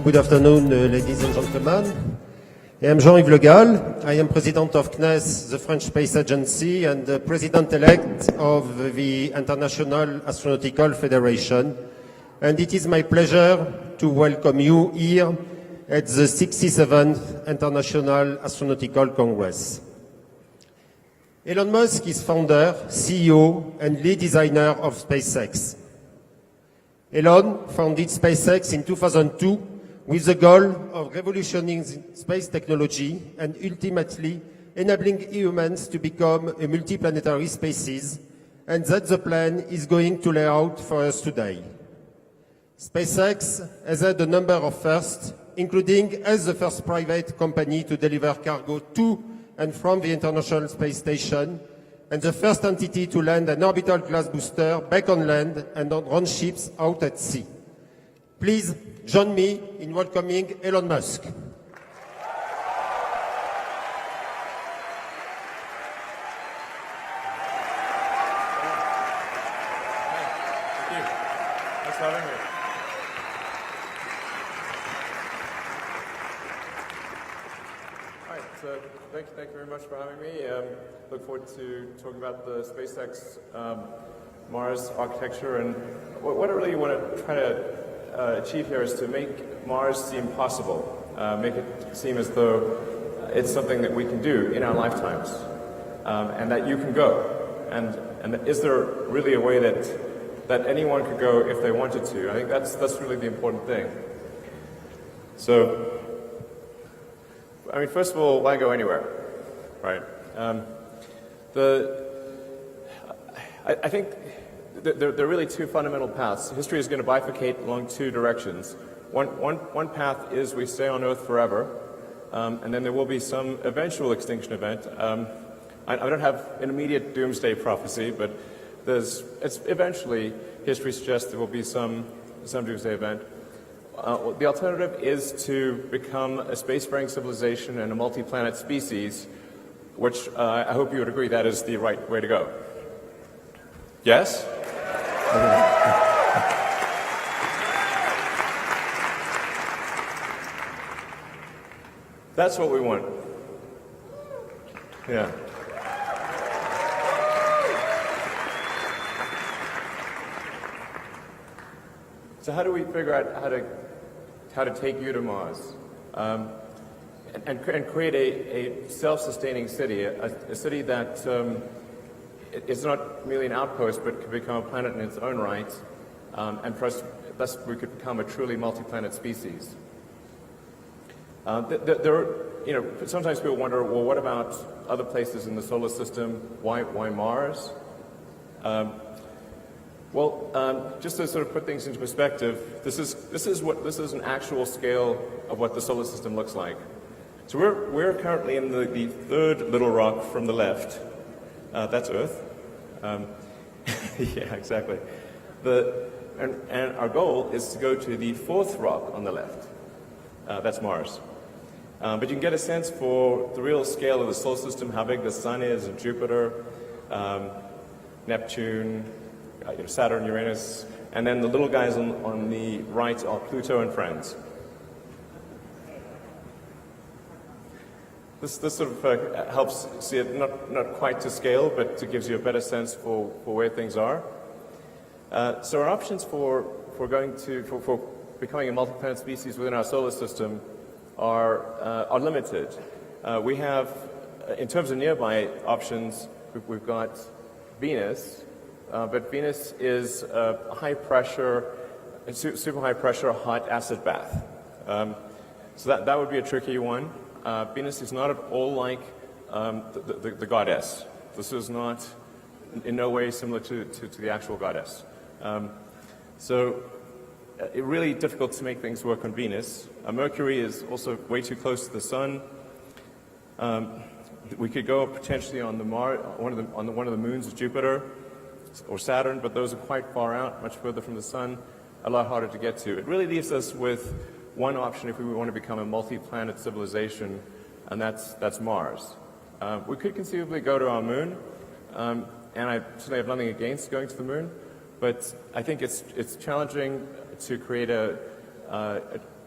Good afternoon, ladies and gentlemen. I am Jean-Yves Le Gall. I am president of CNES, the French Space Agency, and the president-elect of the International Astronautical Federation. And it is my pleasure to welcome you here at the 67th International Astronautical Congress. Elon Musk is founder, CEO, and lead designer of SpaceX. Elon founded SpaceX in 2002 with the goal of revolutionizing space technology and ultimately enabling humans to become a multiplanetary species, and that the plan is going to lay out for us today. SpaceX has had a number of firsts, including as the first private company to deliver cargo to and from the International Space Station, and the first entity to land an orbital class booster back on land and on ships out at sea. Please join me in welcoming Elon Musk. Thank you. Thanks for having me. All right, so thank you very much for having me. Look forward to talking about the SpaceX Mars architecture, and what I really want to try to achieve here is to make Mars seem possible, make it seem as though it's something that we can do in our lifetimes, and that you can go. And is there really a way that anyone could go if they wanted to? I think that's really the important thing. So, I mean, first of all, why go anywhere, right? I think there are really two fundamental paths. History is going to bifurcate along two directions. One path is we stay on Earth forever, and then there will be some eventual extinction event. I don't have an immediate doomsday prophecy, but it's eventually, history suggests there will be some doomsday event. The alternative is to become a spacefaring civilization and a multi-planet species, which I hope you would agree that is the right way to go. Yes? That's what we want. Yeah. So how do we figure out how to take you to Mars and create a self-sustaining city, a city that is not merely an outpost, but could become a planet in its own right, and thus we could become a truly multi-planet species. Sometimes people wonder, well, what about other places in the solar system? Why Mars? Just to sort of put things into perspective, this is an actual scale of what the solar system looks like. So we're currently in the third little rock from the left. That's Earth. Yeah, exactly. And our goal is to go to the fourth rock on the left. That's Mars. But you can get a sense for the real scale of the solar system, how big the Sun is, and Jupiter, Neptune, Saturn, Uranus, and then the little guys on the right are Pluto and friends. This sort of helps see it not quite to scale, but it gives you a better sense for where things are. So our options for becoming a multi-planet species within our solar system are limited. We have, in terms of nearby options, we've got Venus, but Venus is a super high pressure hot acid bath. So that would be a tricky one. Venus is not at all like the goddess. This is not in no way similar to the actual goddess. So it's really difficult to make things work on Venus. Mercury is also way too close to the Sun. We could go potentially on one of the moons of Jupiter or Saturn, but those are quite far out, much further from the Sun, a lot harder to get to. It really leaves us with one option if we want to become a multi-planet civilization, and that's Mars. We could conceivably go to our moon, and I certainly have nothing against going to the moon, but I think it's challenging to create a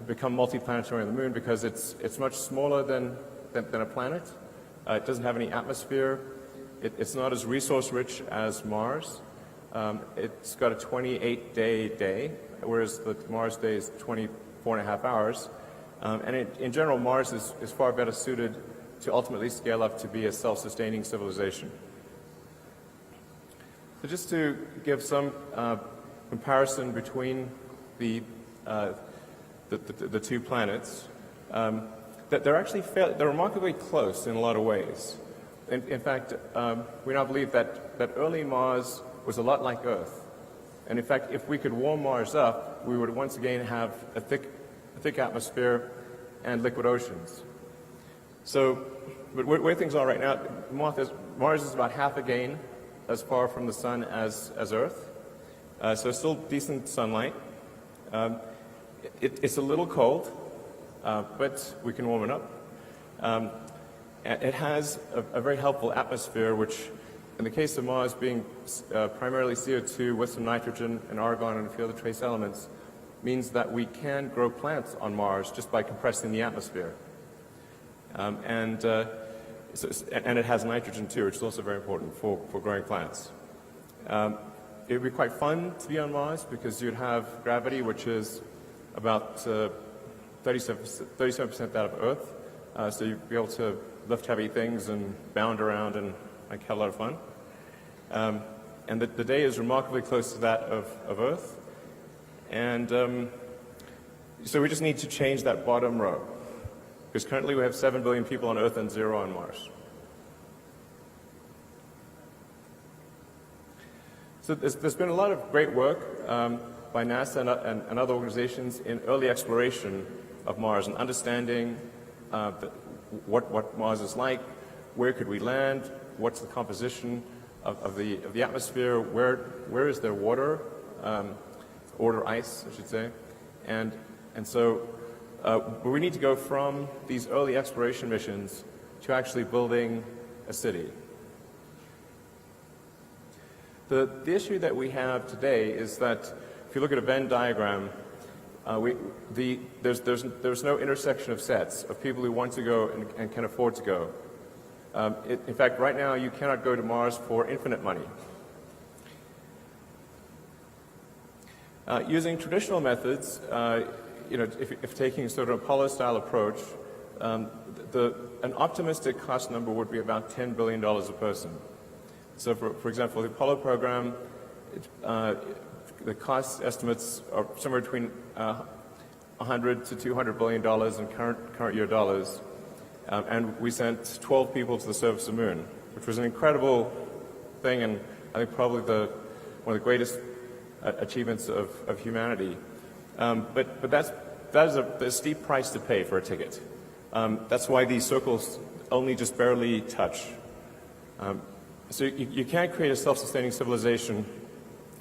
become multiplanetary on the moon because it's much smaller than a planet. It doesn't have any atmosphere. It's not as resource-rich as Mars. It's got a 28-day day, whereas the Mars day is 24.5 hours. And in general, Mars is far better suited to ultimately scale up to be a self-sustaining civilization. So just to give some comparison between the two planets, that they're remarkably close in a lot of ways. In fact, we now believe that early Mars was a lot like Earth. And in fact, if we could warm Mars up, we would once again have a thick atmosphere and liquid oceans. So, but where things are right now, Mars is about half again as far from the sun as Earth. So still decent sunlight. It's a little cold, but we can warm it up. It has a very helpful atmosphere, which in the case of Mars being primarily CO2 with some nitrogen and argon and a few other trace elements, means that we can grow plants on Mars just by compressing the atmosphere. And it has nitrogen too, which is also very important for growing plants. It would be quite fun to be on Mars because you'd have gravity, which is about 37% that of Earth. So you'd be able to lift heavy things and bound around and have a lot of fun. And the day is remarkably close to that of Earth. And so we just need to change that bottom row. Because currently we have 7 billion people on Earth and 0 on Mars. So there's been a lot of great work by NASA and other organizations in early exploration of Mars and understanding what Mars is like, where could we land, what's the composition of the atmosphere, where is there water, or ice, I should say, and so we need to go from these early exploration missions to actually building a city. The issue that we have today is that if you look at a Venn diagram, there's no intersection of sets of people who want to go and can afford to go. In fact, right now you cannot go to Mars for infinite money. Using traditional methods, if taking sort of Apollo-style approach, an optimistic cost number would be about $10 billion a person. So, for example, the Apollo program, the cost estimates are somewhere between $100 to $200 billion in current year dollars, and we sent 12 people to the surface of the moon, which was an incredible thing, and I think probably one of the greatest achievements of humanity. But that is a steep price to pay for a ticket. That's why these circles only just barely touch. So you can't create a self-sustaining civilization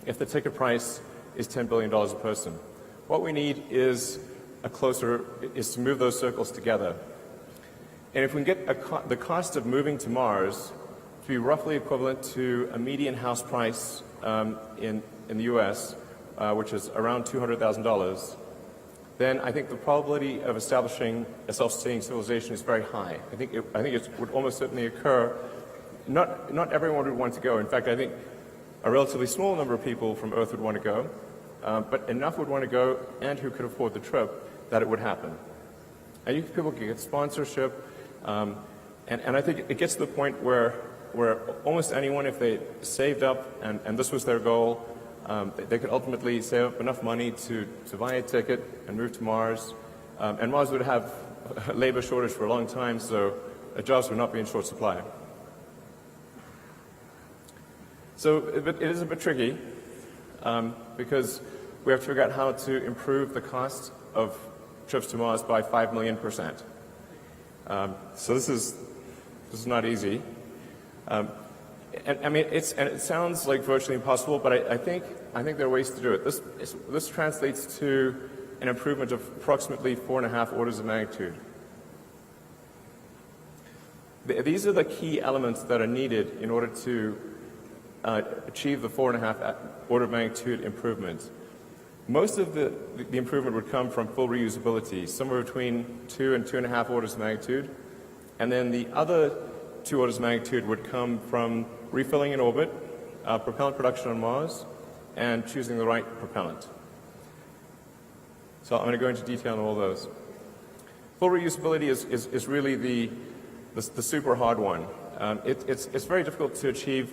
if the ticket price is $10 billion a person. What we need is to move those circles together. And if we can get the cost of moving to Mars to be roughly equivalent to a median house price in the U.S., which is around $200,000, then I think the probability of establishing a self-sustaining civilization is very high. I think it would almost certainly occur. Not everyone would want to go. In fact, I think a relatively small number of people from Earth would want to go, but enough would want to go and who could afford the trip that it would happen. And people can get sponsorship, and I think it gets to the point where almost anyone, if they saved up and this was their goal, they could ultimately save up enough money to buy a ticket and move to Mars. And Mars would have a labor shortage for a long time, so jobs would not be in short supply. So it is a bit tricky because we have to figure out how to improve the cost of trips to Mars by 5 million%. So this is not easy. And I mean, it sounds like virtually impossible, but I think there are ways to do it. This translates to an improvement of approximately 4.5 orders of magnitude. These are the key elements that are needed in order to achieve the 4.5 order of magnitude improvement. Most of the improvement would come from full reusability, somewhere between 2 and 2.5 orders of magnitude. And then the other 2 orders of magnitude would come from refilling in orbit, propellant production on Mars, and choosing the right propellant. So I'm going to go into detail on all those. Full reusability is really the super hard one. It's very difficult to achieve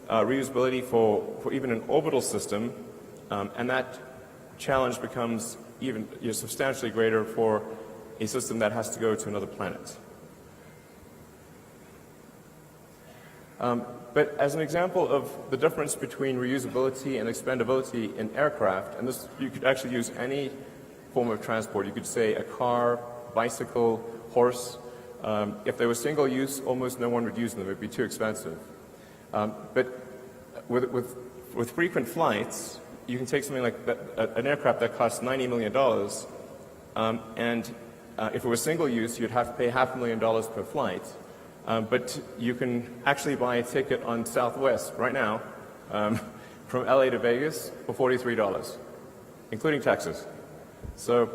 reusability for even an orbital system, and that challenge becomes even substantially greater for a system that has to go to another planet. But as an example of the difference between reusability and expendability in aircraft, and this you could actually use any form of transport. You could say a car, bicycle, horse. If they were single use, almost no one would use them. It would be too expensive. But with frequent flights, you can take something like that, an aircraft that costs $90 million, and if it was single use, you'd have to pay $500,000 per flight. But you can actually buy a ticket on Southwest right now from LA to Vegas for $43, including taxes. So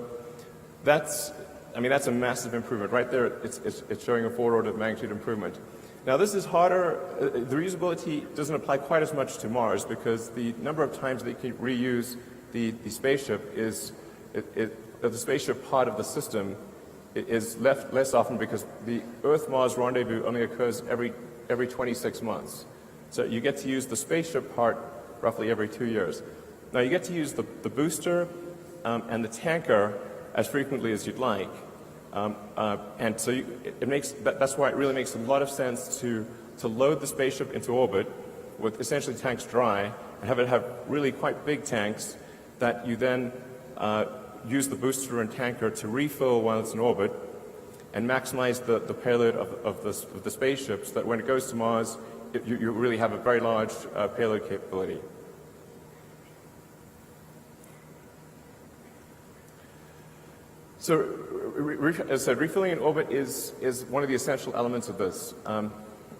that's a massive improvement. Right there, it's showing a 4 order of magnitude improvement. Now this is harder. The reusability doesn't apply quite as much to Mars because the number of times that you can reuse the spaceship the spaceship part of the system is less often because the Earth-Mars rendezvous only occurs every 26 months. So you get to use the spaceship part roughly every 2 years. Now you get to use the booster and the tanker as frequently as you'd like. And so that's why it really makes a lot of sense to load the spaceship into orbit with essentially tanks dry and have it have really quite big tanks that you then use the booster and tanker to refill while it's in orbit and maximize the payload of the spaceship so that when it goes to Mars, you really have a very large payload capability. So, as I said, refilling in orbit is one of the essential elements of this.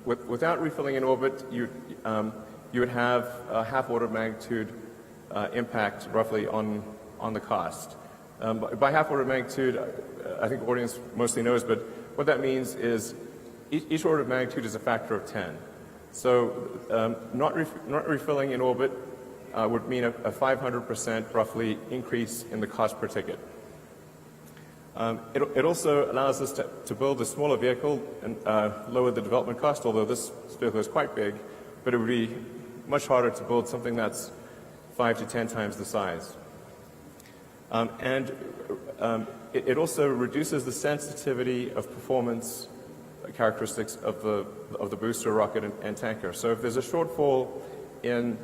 Without refilling in orbit, you would have a half order of magnitude impact roughly on the cost. By half order of magnitude, I think the audience mostly knows, but what that means is each order of magnitude is a factor of 10. So not refilling in orbit would mean a 500% roughly increase in the cost per ticket. It also allows us to build a smaller vehicle and lower the development cost, although this vehicle is quite big, but it would be much harder to build something that's 5 to 10 times the size. It also reduces the sensitivity of performance characteristics of the booster, rocket, and tanker. So if there's a shortfall in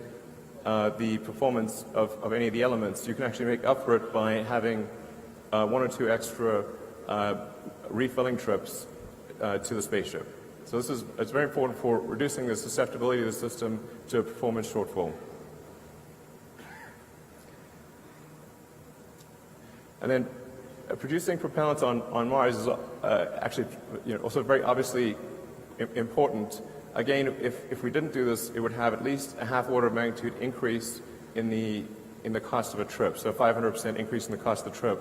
the performance of any of the elements, you can actually make up for it by having 1 or 2 extra refilling trips to the spaceship. So it's very important for reducing the susceptibility of the system to a performance shortfall. And then producing propellant on Mars is actually also very obviously important. Again, if we didn't do this, it would have at least a half order of magnitude increase in the cost of a trip, so a 500% increase in the cost of the trip.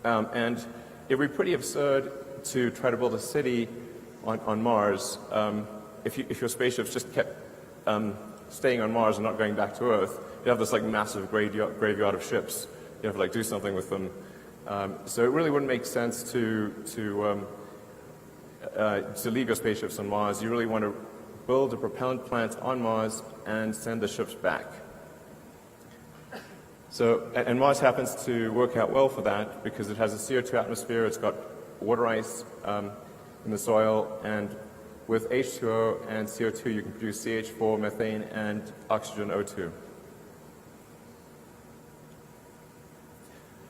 And it would be pretty absurd to try to build a city on Mars if your spaceships just kept staying on Mars and not going back to Earth. You have this like massive graveyard of ships. You have to like do something with them. So it really wouldn't make sense to leave your spaceships on Mars. You really want to build a propellant plant on Mars and send the ships back. So, and Mars happens to work out well for that because it has a CO2 atmosphere, it's got water ice in the soil, and with H2O and CO2 you can produce CH4, methane, and oxygen O2.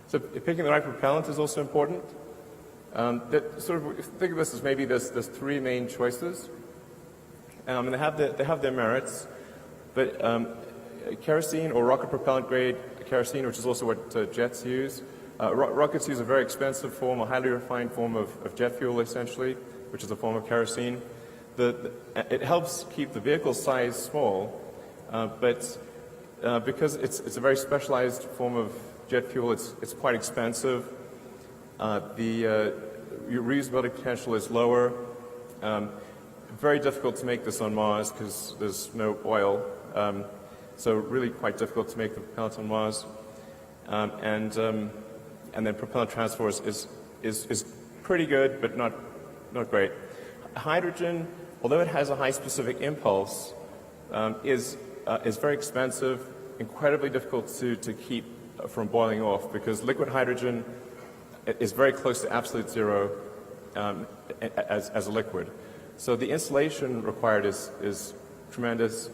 So picking the right propellant is also important. Think of this as maybe there's 3 main choices, and they have their merits, but kerosene or rocket propellant grade kerosene, which is also what jets use. Rockets use a very expensive form, a highly refined form of jet fuel, essentially, which is a form of kerosene. It helps keep the vehicle size small, but because it's a very specialized form of jet fuel, it's quite expensive. The reusability potential is lower. Very difficult to make this on Mars because there's no oil. So really quite difficult to make the propellant on Mars. And then propellant transfer is pretty good, but not great. Hydrogen, although it has a high specific impulse, is very expensive, incredibly difficult to keep from boiling off because liquid hydrogen is very close to absolute zero as a liquid. So the insulation required is tremendous,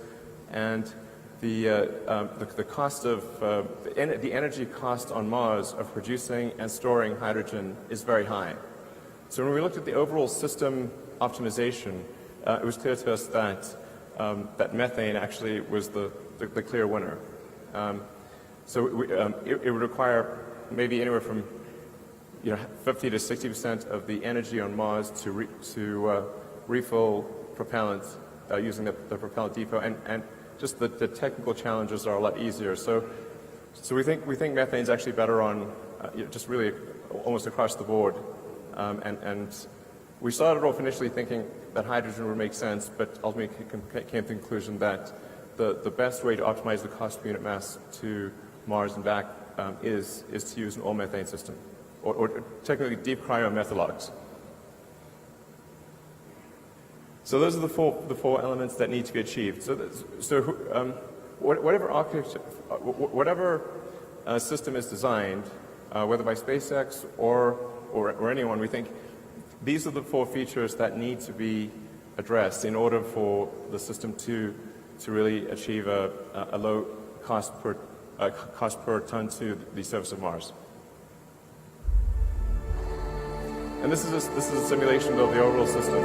and the cost of the energy cost on Mars of producing and storing hydrogen is very high. So when we looked at the overall system optimization, it was clear to us that methane actually was the clear winner. It would require maybe anywhere from 50 to 60% of the energy on Mars to refill propellant using the propellant depot, and just the technical challenges are a lot easier. So we think methane is actually better on just really almost across the board. And we started off initially thinking that hydrogen would make sense, but ultimately came to the conclusion that the best way to optimize the cost per unit mass to Mars and back is to use an all-methane system, or technically deep cryomethalogs. So those are the four elements that need to be achieved. Whatever system is designed, whether by SpaceX or anyone, we think these are the four features that need to be addressed in order for the system to really achieve a low cost per ton to the surface of Mars. And this is a simulation of the overall system.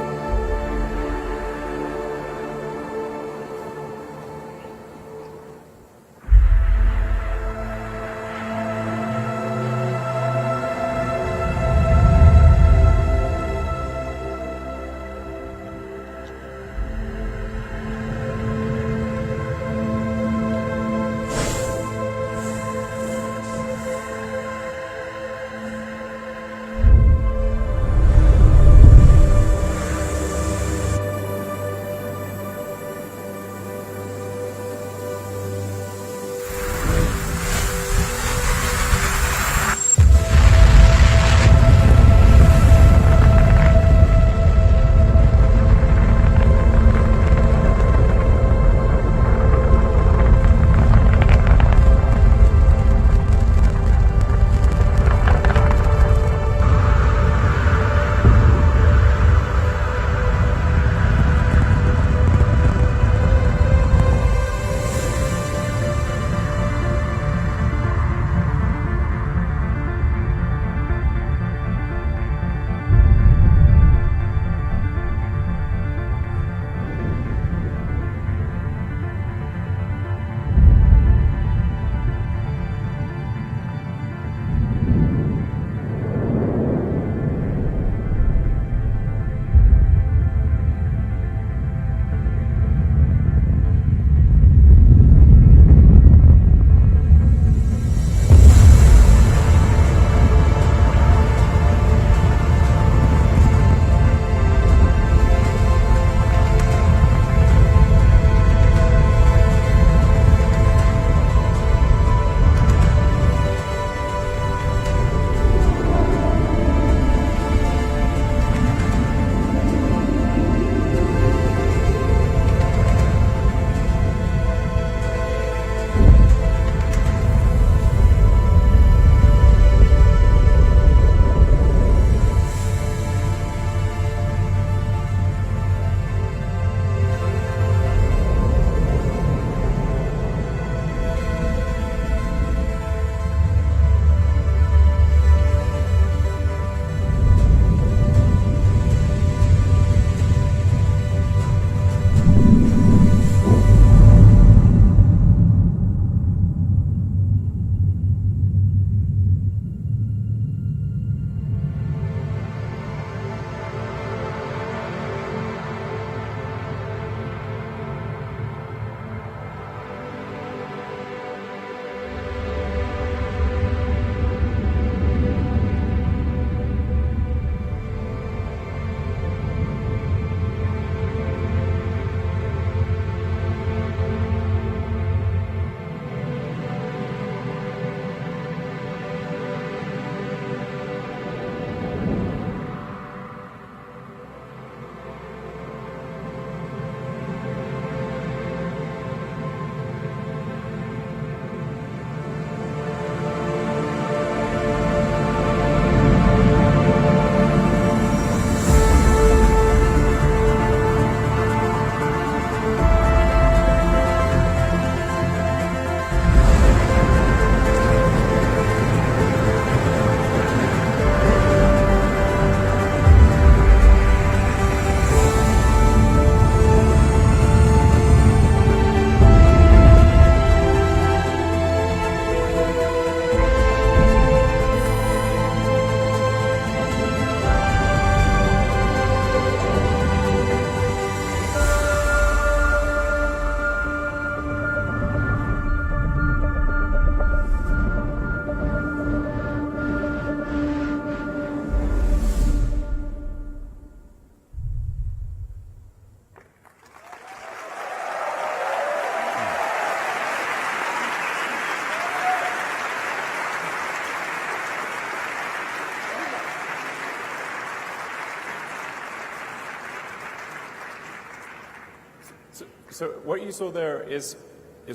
So what you saw there is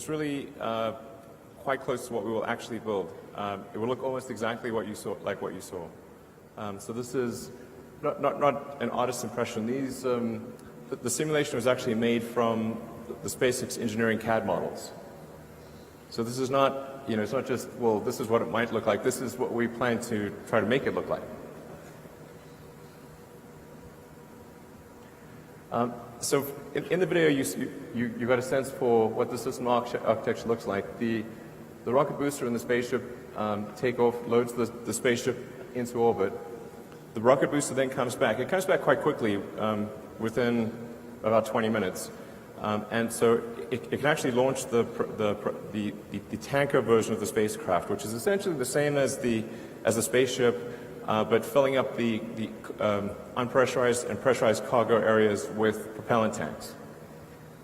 really quite close to what we will actually build. It will look almost exactly what you saw, like what you saw. So this is not an artist's impression. These the simulation was actually made from the SpaceX engineering CAD models. So this is not, it's not just, well, this is what it might look like. This is what we plan to try to make it look like. So in the video, you got a sense for what the system architecture looks like. The rocket booster and the spaceship take off, loads the spaceship into orbit. The rocket booster then comes back. It comes back quite quickly, within about 20 minutes. And so it can actually launch the tanker version of the spacecraft, which is essentially the same as the spaceship, but filling up the unpressurized and pressurized cargo areas with propellant tanks.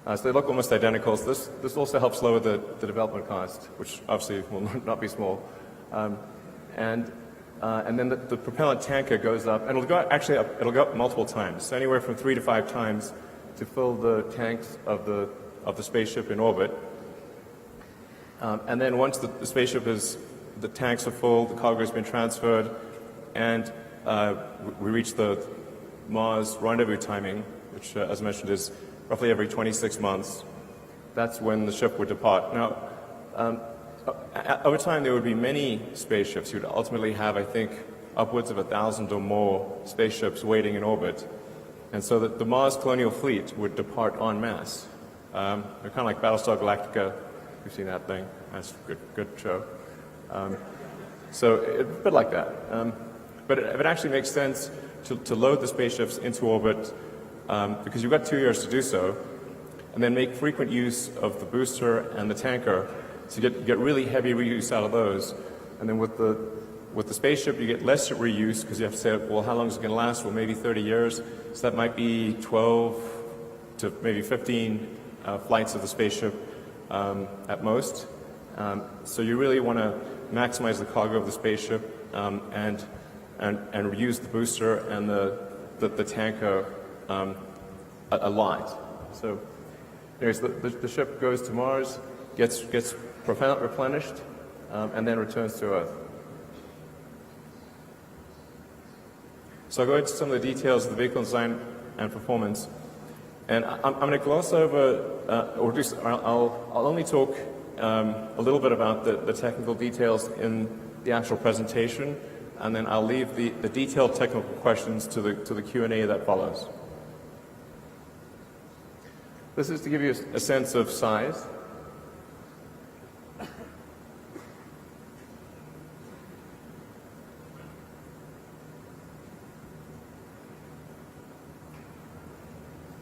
So they look almost identical. So this also helps lower the development cost, which obviously will not be small. And then the propellant tanker goes up, and it'll go up multiple times, so anywhere from 3 to 5 times to fill the tanks of the spaceship in orbit. And then once the spaceship the tanks are full, the cargo has been transferred, and we reach the Mars rendezvous timing, which, as mentioned, is roughly every 26 months. That's when the ship would depart. Now, over time, there would be many spaceships. You would ultimately have, I think, upwards of 1,000 or more spaceships waiting in orbit. And so the Mars colonial fleet would depart en masse. They're kind of like Battlestar Galactica. You've seen that thing. That's a good show. So a bit like that. But it actually makes sense to load the spaceships into orbit because you've got 2 years to do so, and then make frequent use of the booster and the tanker to get really heavy reuse out of those. And then with the spaceship, you get less reuse because you have to say, well, how long is it going to last? Well, maybe 30 years. So that might be 12 to maybe 15 flights of the spaceship at most. So you really want to maximize the cargo of the spaceship and reuse the booster and the tanker a lot. So anyways, the ship goes to Mars, gets replenished, and then returns to Earth. So I'll go into some of the details of the vehicle design and performance. And I'm going to gloss over, I'll only talk a little bit about the technical details in the actual presentation, and then I'll leave the detailed technical questions to the Q&A that follows. This is to give you a sense of size.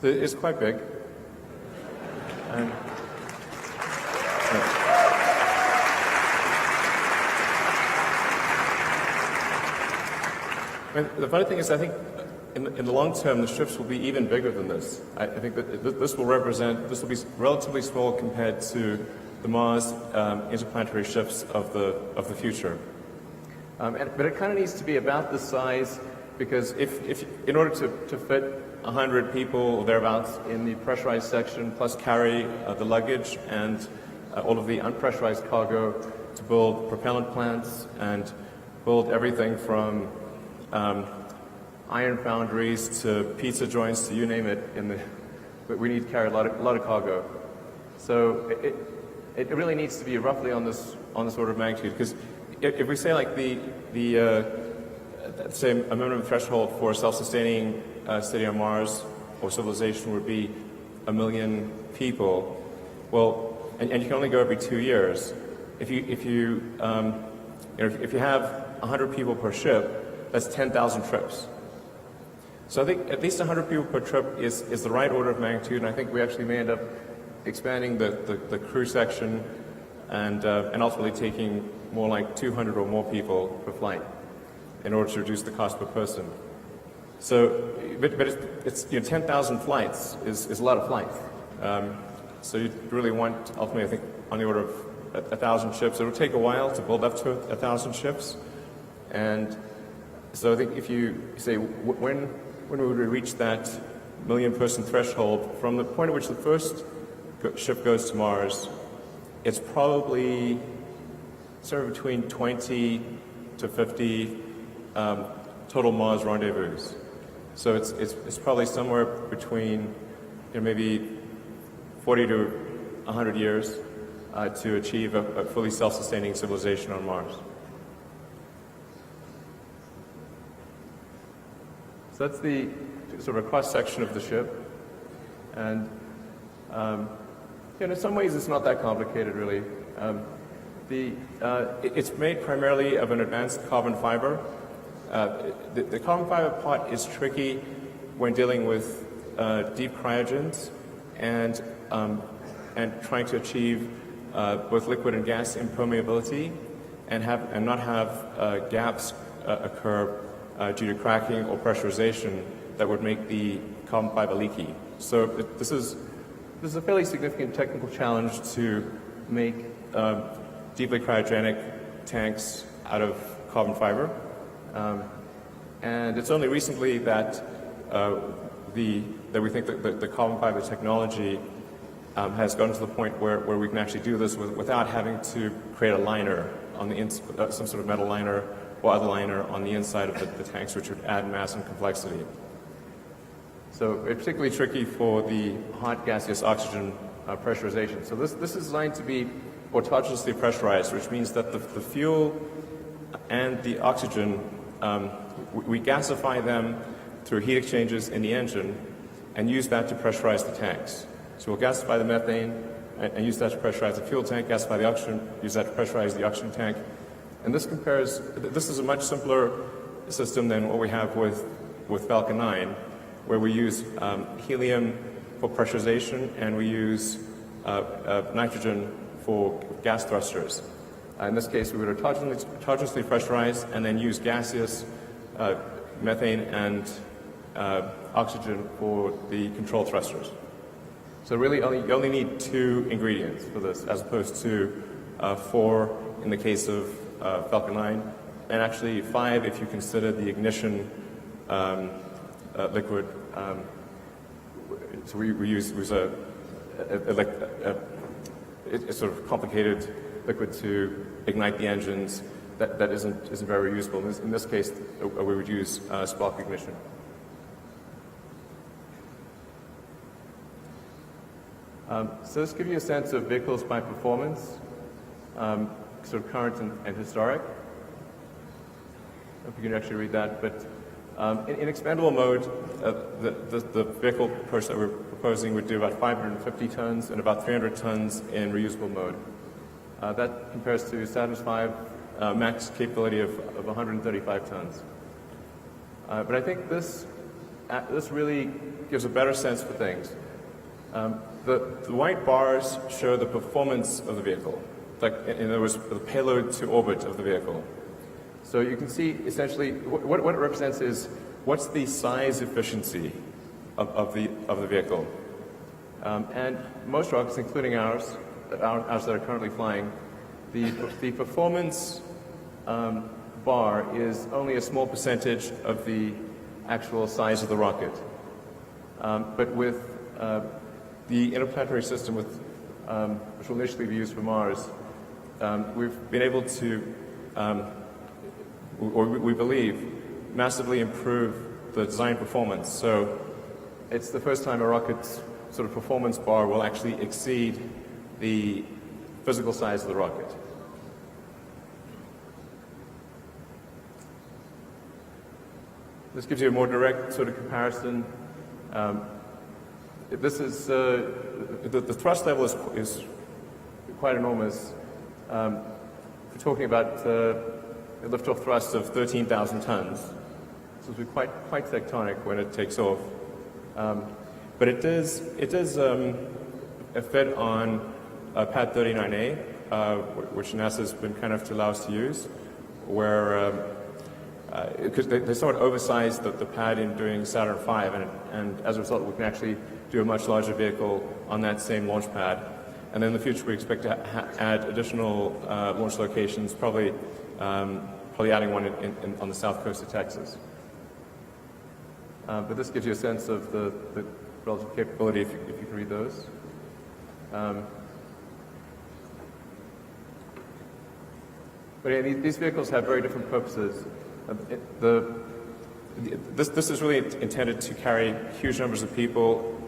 It's quite big. And the funny thing is, I think in the long term, the ships will be even bigger than this. I think that this will be relatively small compared to the Mars interplanetary ships of the future. But it kind of needs to be about this size because if in order to fit 100 people or thereabouts in the pressurized section, plus carry the luggage and all of the unpressurized cargo to build propellant plants and build everything from iron foundries to pizza joints to you name it. We need to carry a lot of cargo. So it really needs to be roughly on this order of magnitude. Because if we say like say a minimum threshold for self-sustaining city on Mars or civilization would be 1 million people. Well, and you can only go every 2 years. If you have 100 people per ship, that's 10,000 trips. So I think at least 100 people per trip is the right order of magnitude, and I think we actually may end up expanding the crew section and ultimately taking more like 200 or more people per flight in order to reduce the cost per person. So, but it's 10,000 flights is a lot of flights. So you really want ultimately, I think, on the order of 1,000 ships. It will take a while to build up to 1,000 ships, and so I think if you say when would we reach that million person threshold, from the point at which the first ship goes to Mars, it's probably somewhere between 20 to 50 total Mars rendezvous. So it's probably somewhere between maybe 40 to 100 years to achieve a fully self-sustaining civilization on Mars. So that's the sort of a cross-section of the ship. And in some ways it's not that complicated, really. It's made primarily of an advanced carbon fiber. The carbon fiber part is tricky when dealing with deep cryogens and trying to achieve both liquid and gas impermeability and not have gaps occur due to cracking or pressurization that would make the carbon fiber leaky. So this is a fairly significant technical challenge to make deeply cryogenic tanks out of carbon fiber. And it's only recently that we think that the carbon fiber technology has gotten to the point where we can actually do this without having to create a liner on the some sort of metal liner or other liner on the inside of the tanks, which would add mass and complexity. So it's particularly tricky for the hot gaseous oxygen pressurization. So this is designed to be autonomously pressurized, which means that the fuel and the oxygen, we gasify them through heat exchangers in the engine and use that to pressurize the tanks. So we'll gasify the methane and use that to pressurize the fuel tank, gasify the oxygen, use that to pressurize the oxygen tank. And this is a much simpler system than what we have with Falcon 9, where we use helium for pressurization and we use nitrogen for gas thrusters. In this case, we would autonomously pressurize and then use gaseous methane and oxygen for the control thrusters. So really, you only need 2 ingredients for this, as opposed to 4 in the case of Falcon 9, and actually 5 if you consider the ignition liquid. So we use a sort of complicated liquid to ignite the engines that isn't very useful. In this case, we would use spark ignition. So this gives you a sense of vehicles by performance, sort of current and historic. If you can actually read that, but in expandable mode, the vehicle approach that we're proposing would do about 550 tons and about 300 tons in reusable mode. That compares to Saturn's V max capability of 135 tons. But I think this really gives a better sense for things. The white bars show the performance of the vehicle, like in other words, the payload to orbit of the vehicle. So you can see essentially what it represents is what's the size efficiency of the vehicle. And most rockets, including ours that are currently flying, the performance bar is only a small percentage of the actual size of the rocket. But with the interplanetary system, which will initially be used for Mars, we've been able to, or we believe, massively improve the design performance. So it's the first time a rocket's sort of performance bar will actually exceed the physical size of the rocket. This gives you a more direct sort of comparison. This is the thrust level is quite enormous. We're talking about a liftoff thrust of 13,000 tons. So it'll be quite tectonic when it takes off. But it does fit on Pad 39A, which NASA's been kind enough to allow us to use, where because they somewhat oversized the pad in doing Saturn V, and as a result, we can actually do a much larger vehicle on that same launch pad. And then in the future, we expect to add additional launch locations, probably adding one on the south coast of Texas. But this gives you a sense of the relative capability if you can read those. But yeah, these vehicles have very different purposes. This is really intended to carry huge numbers of people,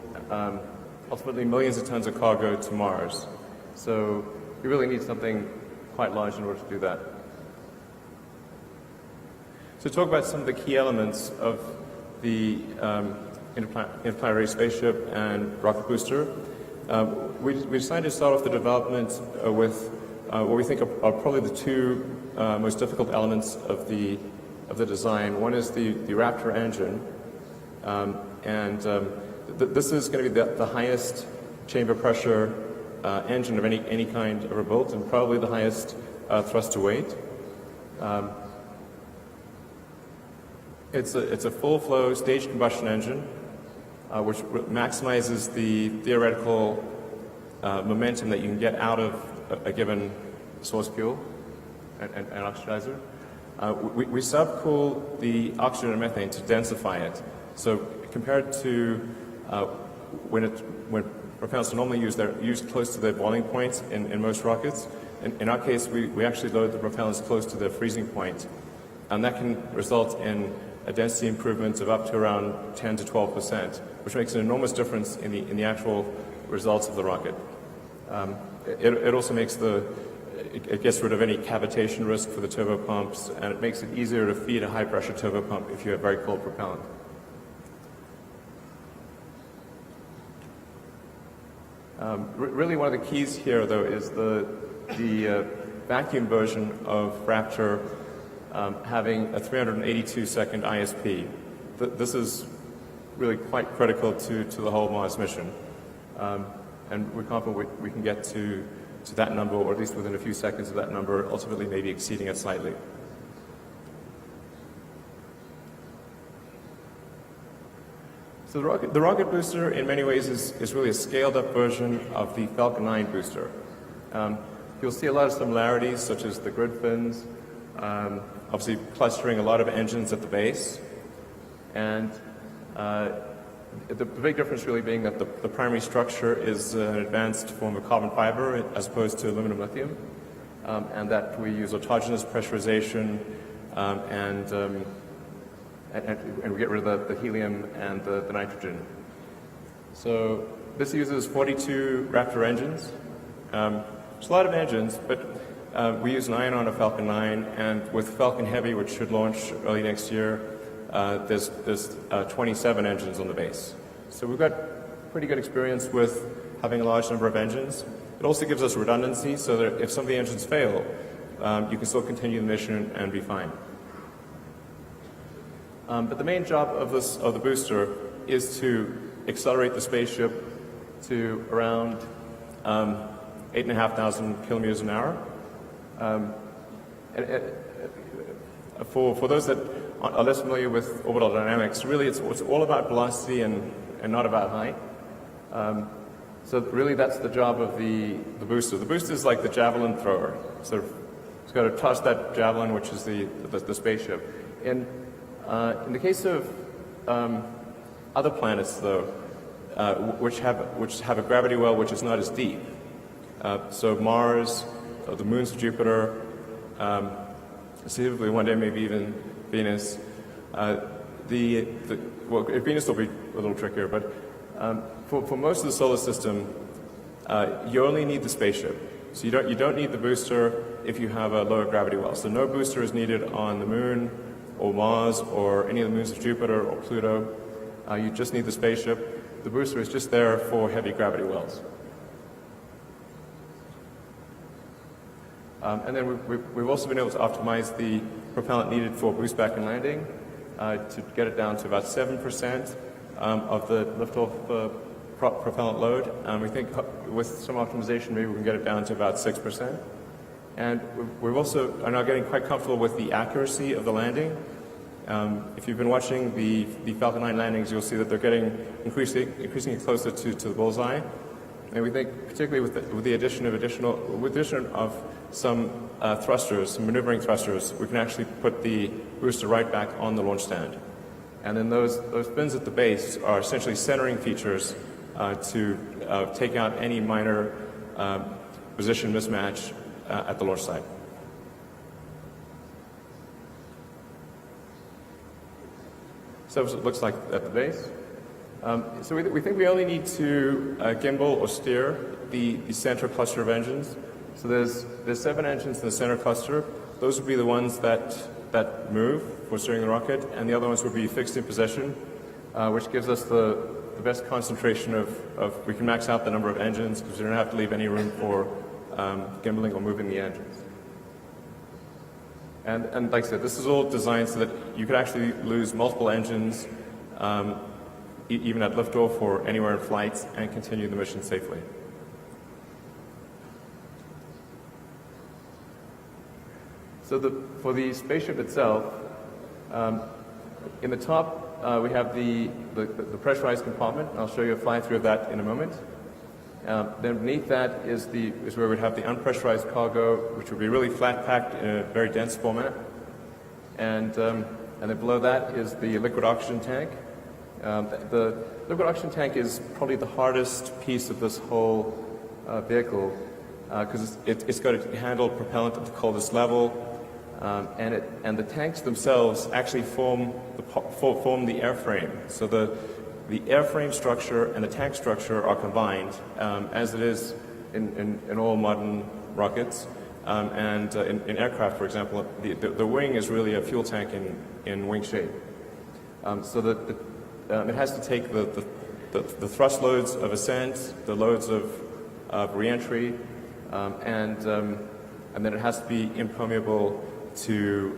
ultimately millions of tons of cargo to Mars. So you really need something quite large in order to do that. So to talk about some of the key elements of the interplanetary spaceship and rocket booster, we decided to start off the development with what we think are probably the two most difficult elements of the design. One is the Raptor engine, this is going to be the highest chamber pressure engine of any kind ever built, and probably the highest thrust to weight. It's a full-flow staged combustion engine, which maximizes the theoretical momentum that you can get out of a given source fuel and oxidizer. We subcool the oxygen and methane to densify it. So compared to when propellants are normally used, they're used close to their boiling point in most rockets. In our case, we actually load the propellants close to their freezing point, and that can result in a density improvement of up to around 10 to 12%, which makes an enormous difference in the actual results of the rocket. It also makes it gets rid of any cavitation risk for the turbopumps, and it makes it easier to feed a high-pressure turbopump if you have very cold propellant. Really, one of the keys here, though, is the vacuum version of Raptor having a 382-second ISP. This is really quite critical to the whole Mars mission, and we're confident we can get to that number, or at least within a few seconds of that number, ultimately maybe exceeding it slightly. So the rocket booster, in many ways, is really a scaled-up version of the Falcon 9 booster. You'll see a lot of similarities, such as the grid fins, obviously clustering a lot of engines at the base, and the big difference really being that the primary structure is an advanced form of carbon fiber as opposed to aluminum lithium, and that we use autogenous pressurization and we get rid of the helium and the nitrogen. So this uses 42 Raptor engines. It's a lot of engines, but we use 9 on a Falcon 9, and with Falcon Heavy, which should launch early next year, there's 27 engines on the base. So we've got pretty good experience with having a large number of engines. It also gives us redundancy, so that if some of the engines fail, you can still continue the mission and be fine. But the main job of the booster is to accelerate the spaceship to around 8,500 kilometers an hour. For those that are less familiar with orbital dynamics, really it's all about velocity and not about height. So really that's the job of the booster. The booster is like the javelin thrower. So it's got to toss that javelin, which is the spaceship. In the case of other planets, though, which have a gravity well which is not as deep, so Mars, the moons of Jupiter, conceivably one day maybe even Venus. Venus will be a little trickier, but for most of the solar system, you only need the spaceship. So you don't need the booster if you have a lower gravity well. So no booster is needed on the Moon or Mars or any of the moons of Jupiter or Pluto. You just need the spaceship. The booster is just there for heavy gravity wells. And then we've also been able to optimize the propellant needed for boost back and landing to get it down to about 7% of the liftoff propellant load. We think with some optimization, maybe we can get it down to about 6%. And we've also are now getting quite comfortable with the accuracy of the landing. If you've been watching the Falcon 9 landings, you'll see that they're getting increasingly closer to the bullseye. And we think, particularly with the addition of some thrusters, some maneuvering thrusters, we can actually put the booster right back on the launch stand. And then those fins at the base are essentially centering features to take out any minor position mismatch at the launch site. So it looks like at the base. So we think we only need to gimbal or steer the center cluster of engines. So there's 7 engines in the center cluster. Those would be the ones that move for steering the rocket, and the other ones would be fixed in position, which gives us the best concentration of we can max out the number of engines because we don't have to leave any room for gimbaling or moving the engines. And like I said, this is all designed so that you could actually lose multiple engines even at liftoff or anywhere in flight and continue the mission safely. So for the spaceship itself, in the top we have the pressurized compartment. I'll show you a fly-through of that in a moment. Then beneath that is where we'd have the unpressurized cargo, which would be really flat packed in a very dense format. And then below that is the liquid oxygen tank. The liquid oxygen tank is probably the hardest piece of this whole vehicle because it's got to handle propellant at the coldest level. And the tanks themselves actually form the airframe. So the airframe structure and the tank structure are combined, as it is in all modern rockets. And in aircraft, for example, the wing is really a fuel tank in wing shape. So that it has to take the thrust loads of ascent, the loads of reentry, and then it has to be impermeable to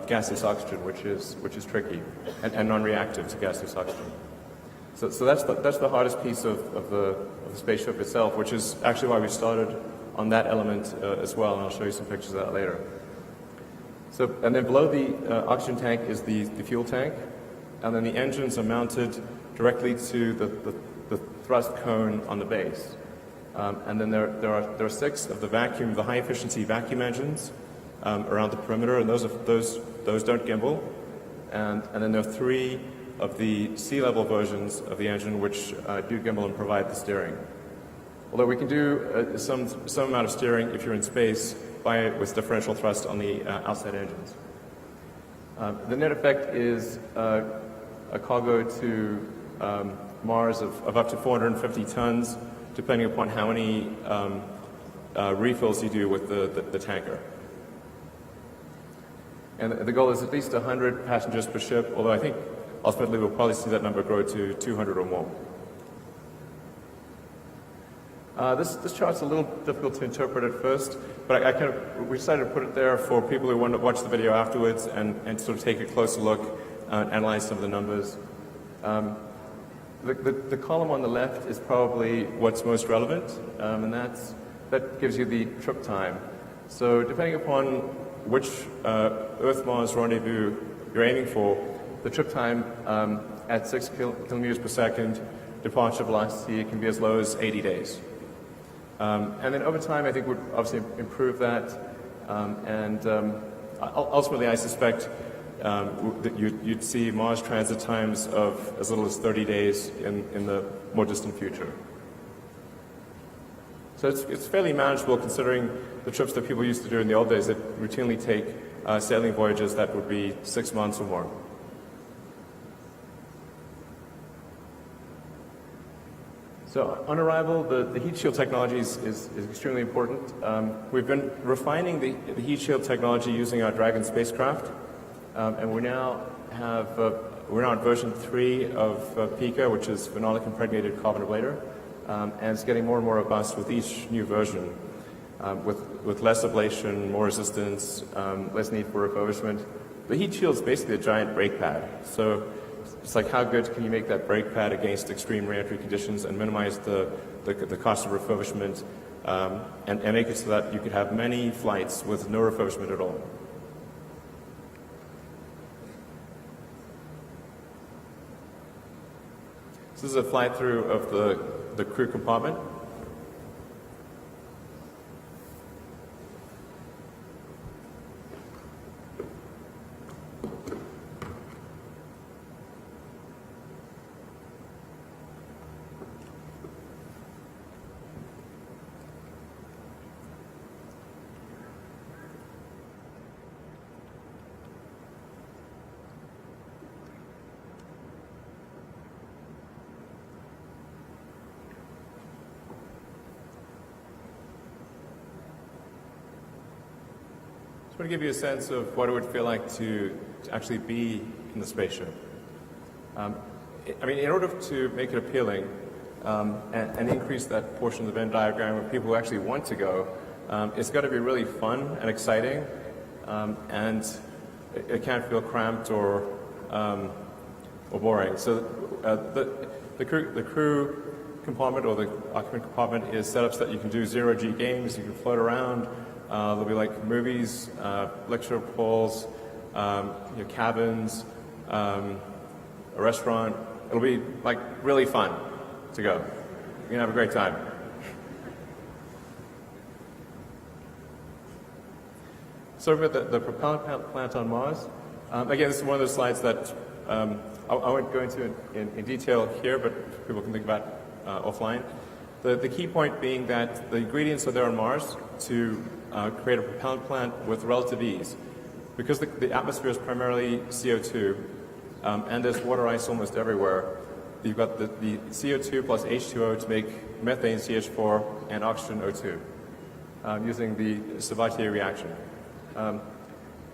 gaseous oxygen, which is tricky, and non-reactive to gaseous oxygen. So that's the hardest piece of the spaceship itself, which is actually why we started on that element as well, and I'll show you some pictures of that later. So, and then below the oxygen tank is the fuel tank, and then the engines are mounted directly to the thrust cone on the base. And then there are 6 of the high efficiency vacuum engines around the perimeter, and those don't gimbal. And then there are 3 of the sea-level versions of the engine which do gimbal and provide the steering. Although we can do some amount of steering if you're in space with differential thrust on the outside engines. The net effect is a cargo to Mars of up to 450 tons, depending upon how many refills you do with the tanker. And the goal is at least 100 passengers per ship, although I think ultimately we'll probably see that number grow to 200 or more. This chart's a little difficult to interpret at first, but we decided to put it there for people who want to watch the video afterwards and sort of take a closer look and analyze some of the numbers. The column on the left is probably what's most relevant, and that gives you the trip time. So depending upon which Earth-Mars rendezvous you're aiming for, the trip time at 6 kilometers per second, departure velocity can be as low as 80 days. And then over time, I think we'd obviously improve that. Ultimately, I suspect that you'd see Mars transit times of as little as 30 days in the more distant future. So it's fairly manageable considering the trips that people used to do in the old days that routinely take sailing voyages that would be 6 months or more. So on arrival, the heat shield technology is extremely important. We've been refining the heat shield technology using our Dragon spacecraft, and we're now on version 3 of Pika, which is phenolic impregnated carbon ablator, and it's getting more and more robust with each new version, with less ablation, more resistance, less need for refurbishment. The heat shield is basically a giant brake pad. So it's like how good can you make that brake pad against extreme reentry conditions and minimize the cost of refurbishment and make it so that you could have many flights with no refurbishment at all. This is a fly-through of the crew compartment. just want to give you a sense of what it would feel like to actually be in the spaceship. I mean, in order to make it appealing and increase that portion of the Venn diagram of people who actually want to go, it's got to be really fun and exciting, and it can't feel cramped or boring. So the crew compartment or the occupant compartment is set up so that you can do zero-G games, you can float around. There'll be like movies, lecture halls, cabins, a restaurant. It'll be like really fun to go. You're gonna have a great time. So about the propellant plant on Mars. Again, this is one of those slides that I won't go into in detail here, but people can think about offline. The key point being that the ingredients are there on Mars to create a propellant plant with relative ease. Because the atmosphere is primarily CO2, and there's water ice almost everywhere, you've got the CO2 plus H2O to make methane CH4 and oxygen O2 using the Sabatier reaction.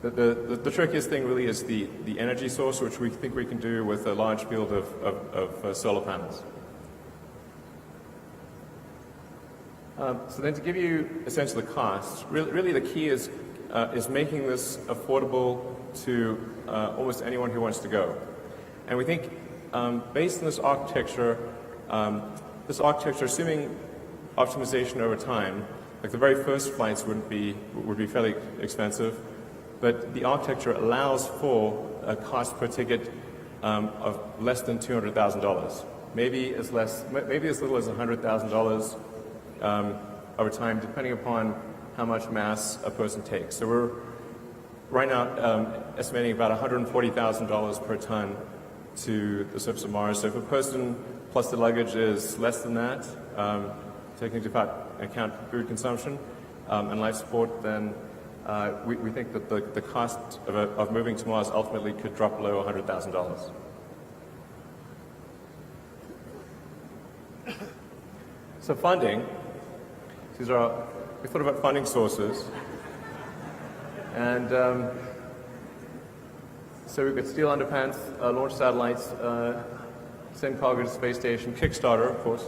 The trickiest thing really is the energy source, which we think we can do with a large field of solar panels. So then to give you a sense of the cost, really the key is making this affordable to almost anyone who wants to go. And we think based on this architecture, assuming optimization over time, like the very first flights would be fairly expensive, but the architecture allows for a cost per ticket of less than $200,000. Maybe as little as $100,000 over time, depending upon how much mass a person takes. So we're right now estimating about $140,000 per ton to the surface of Mars. So if a person plus the luggage is less than that, taking into account food consumption and life support, then we think that the cost of moving to Mars ultimately could drop below $100,000. So funding, we thought about funding sources, and so we've got steel underpants, launch satellites, send cargo to space station, Kickstarter, of course,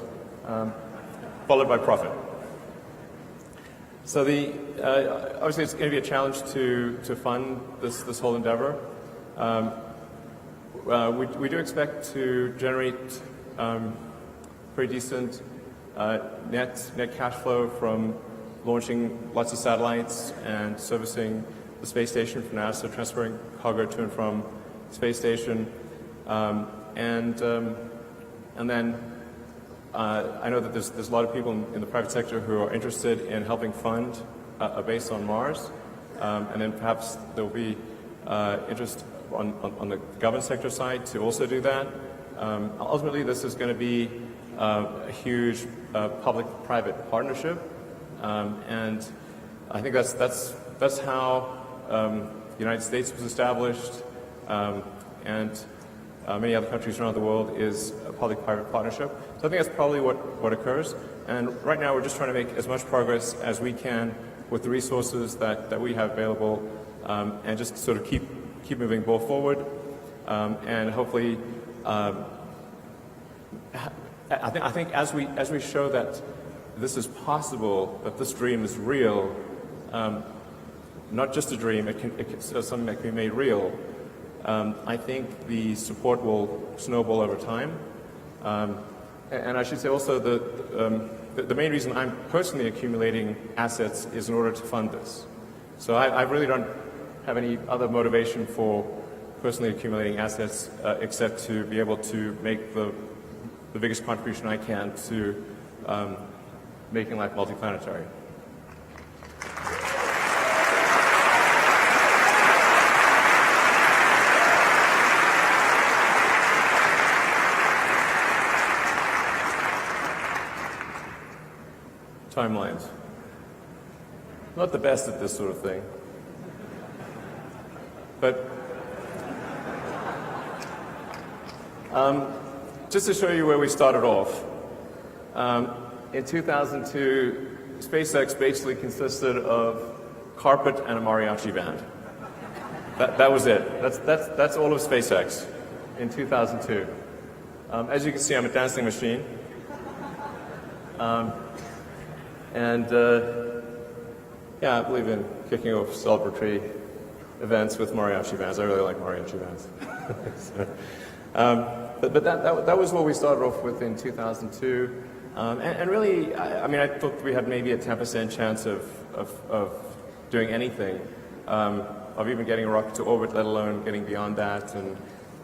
followed by profit. So obviously it's going to be a challenge to fund this whole endeavor. We do expect to generate pretty decent net cash flow from launching lots of satellites and servicing the space station for NASA, transferring cargo to and from the space station, and then I know that there's a lot of people in the private sector who are interested in helping fund a base on Mars, and then perhaps there will be interest on the government sector side to also do that. Ultimately, this is going to be a huge public-private partnership, and I think that's how the United States was established, and many other countries around the world is a public-private partnership. So I think that's probably what occurs. And right now we're just trying to make as much progress as we can with the resources that we have available, and just sort of keep moving ball forward, and hopefully. I think as we show that this is possible, that this dream is real, not just a dream, it's something that can be made real, I think the support will snowball over time. And I should say also the main reason I'm personally accumulating assets is in order to fund this. So I really don't have any other motivation for personally accumulating assets except to be able to make the biggest contribution I can to making life multiplanetary. Timelines. Not the best at this sort of thing. But just to show you where we started off, in 2002, SpaceX basically consisted of carpet and a mariachi band. That was it. That's all of SpaceX in 2002. As you can see, I'm a dancing machine. Yeah, I believe in kicking off celebratory events with mariachi bands. I really like mariachi bands. But that was what we started off with in 2002. And really, I mean, I thought we had maybe a 10% chance of doing anything, of even getting a rocket to orbit, let alone getting beyond that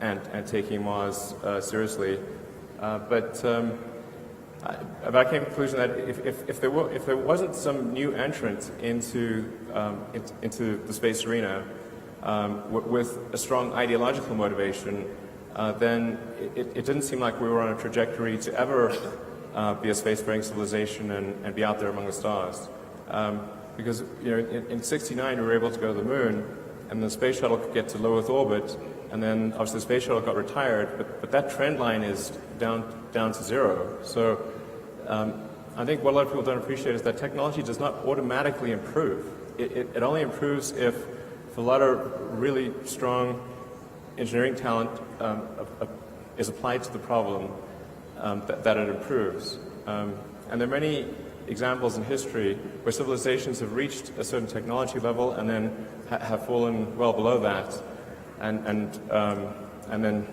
and taking Mars seriously. But I came to the conclusion that if there wasn't some new entrant into the space arena with a strong ideological motivation, then it didn't seem like we were on a trajectory to ever be a spacefaring civilization and be out there among the stars. Because in '69 we were able to go to the moon, and the space shuttle could get to low Earth orbit, and then obviously the space shuttle got retired, but that trend line is down to zero. So I think what a lot of people don't appreciate is that technology does not automatically improve. It only improves if a lot of really strong engineering talent is applied to the problem that it improves. And there are many examples in history where civilizations have reached a certain technology level and then have fallen well below that, and then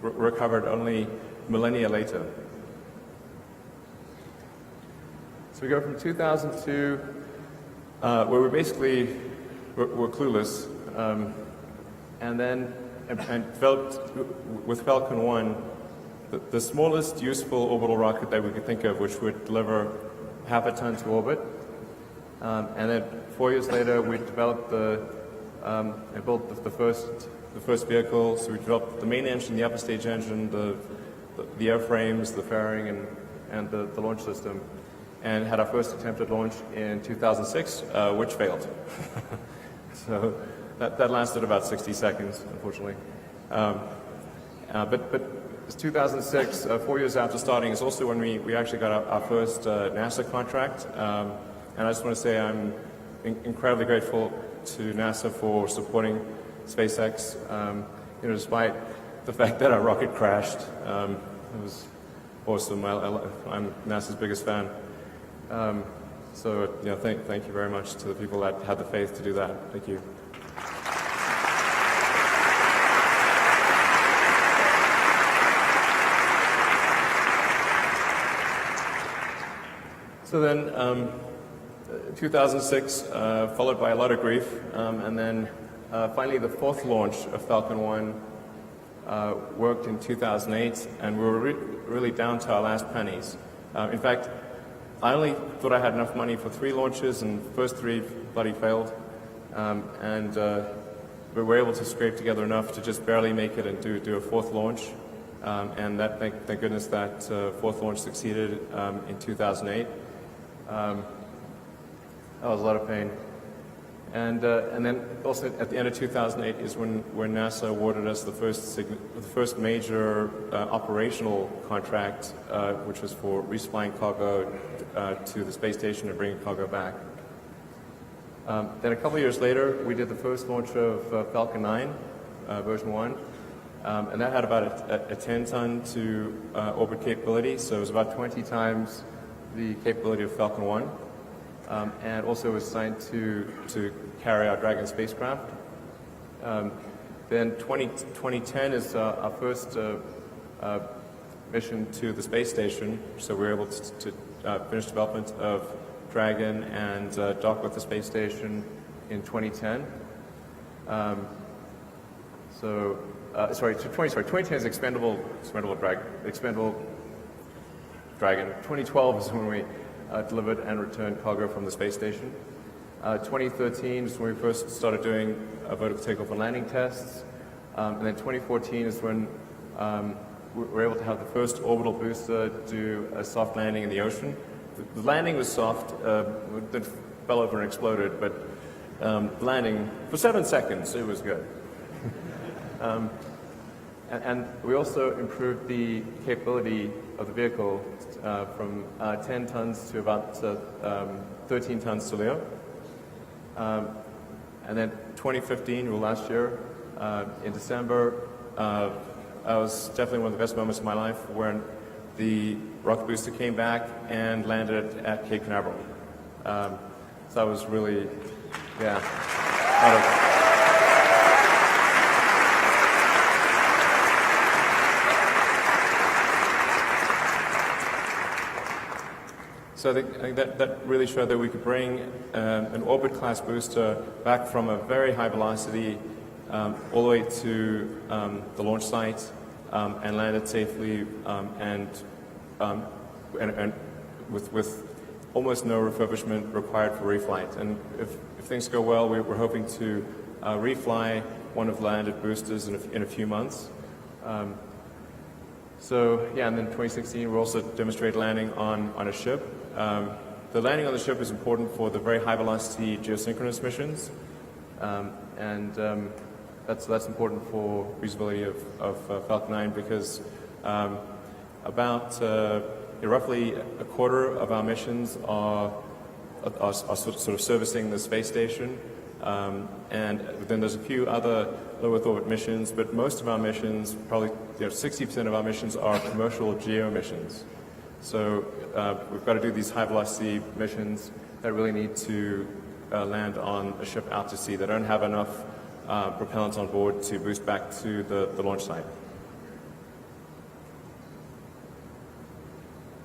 recovered only millennia later. So we go from 2002, where we're clueless, and then developed with Falcon 1 the smallest useful orbital rocket that we could think of, which would deliver half a ton to orbit. And then 4 years later, we developed and built the first vehicle. So we developed the main engine, the upper stage engine, the airframes, the fairing, and the launch system, and had our first attempt at launch in 2006, which failed. So that lasted about 60 seconds, unfortunately. But 2006, 4 years after starting, is also when we actually got our first NASA contract. And I just want to say I'm incredibly grateful to NASA for supporting SpaceX, despite the fact that our rocket crashed. It was awesome. I'm NASA's biggest fan. So thank you very much to the people that had the faith to do that. Thank you. So then, 2006, followed by a lot of grief, and then finally the fourth launch of Falcon 1 worked in 2008, and we were really down to our last pennies. In fact, I only thought I had enough money for 3 launches, and the first 3 bloody failed, and we were able to scrape together enough to just barely make it and do a fourth launch, and that thank goodness that fourth launch succeeded in 2008. That was a lot of pain. And then also at the end of 2008 is when NASA awarded us the first major operational contract, which was for resupplying cargo to the space station and bringing cargo back. Then a couple of years later, we did the first launch of Falcon 9, version 1, and that had about a 10-ton to orbit capability, so it was about 20 times the capability of Falcon 1. And also was assigned to carry our Dragon spacecraft. Then 2010 is our first mission to the space station, so we were able to finish development of Dragon and dock with the space station in 2010. 2010 is expendable Dragon. 2012 is when we delivered and returned cargo from the space station. 2013 is when we first started doing vertical takeoff and landing tests. And then 2014 is when we were able to have the first orbital booster do a soft landing in the ocean. The landing was soft, it fell over and exploded, but landing, for 7 seconds, it was good. And we also improved the capability of the vehicle from 10 tons to about 13 tons to LEO. And then 2015, well, last year, in December, was definitely one of the best moments of my life when the rocket booster came back and landed at Cape Canaveral. So that was really, yeah. So I think that really showed that we could bring an orbit-class booster back from a very high velocity all the way to the launch site and land it safely and with almost no refurbishment required for reflight. And if things go well, we're hoping to refly one of the landed boosters in a few months. So yeah, and then 2016 we also demonstrated landing on a ship. The landing on the ship is important for the very high velocity geosynchronous missions, and that's important for usability of Falcon 9 because about roughly a quarter of our missions are sort of servicing the space station, and then there's a few other low Earth orbit missions, but most of our missions, probably 60% of our missions are commercial geo missions. So we've got to do these high velocity missions that really need to land on a ship out to sea. They don't have enough propellants on board to boost back to the launch site.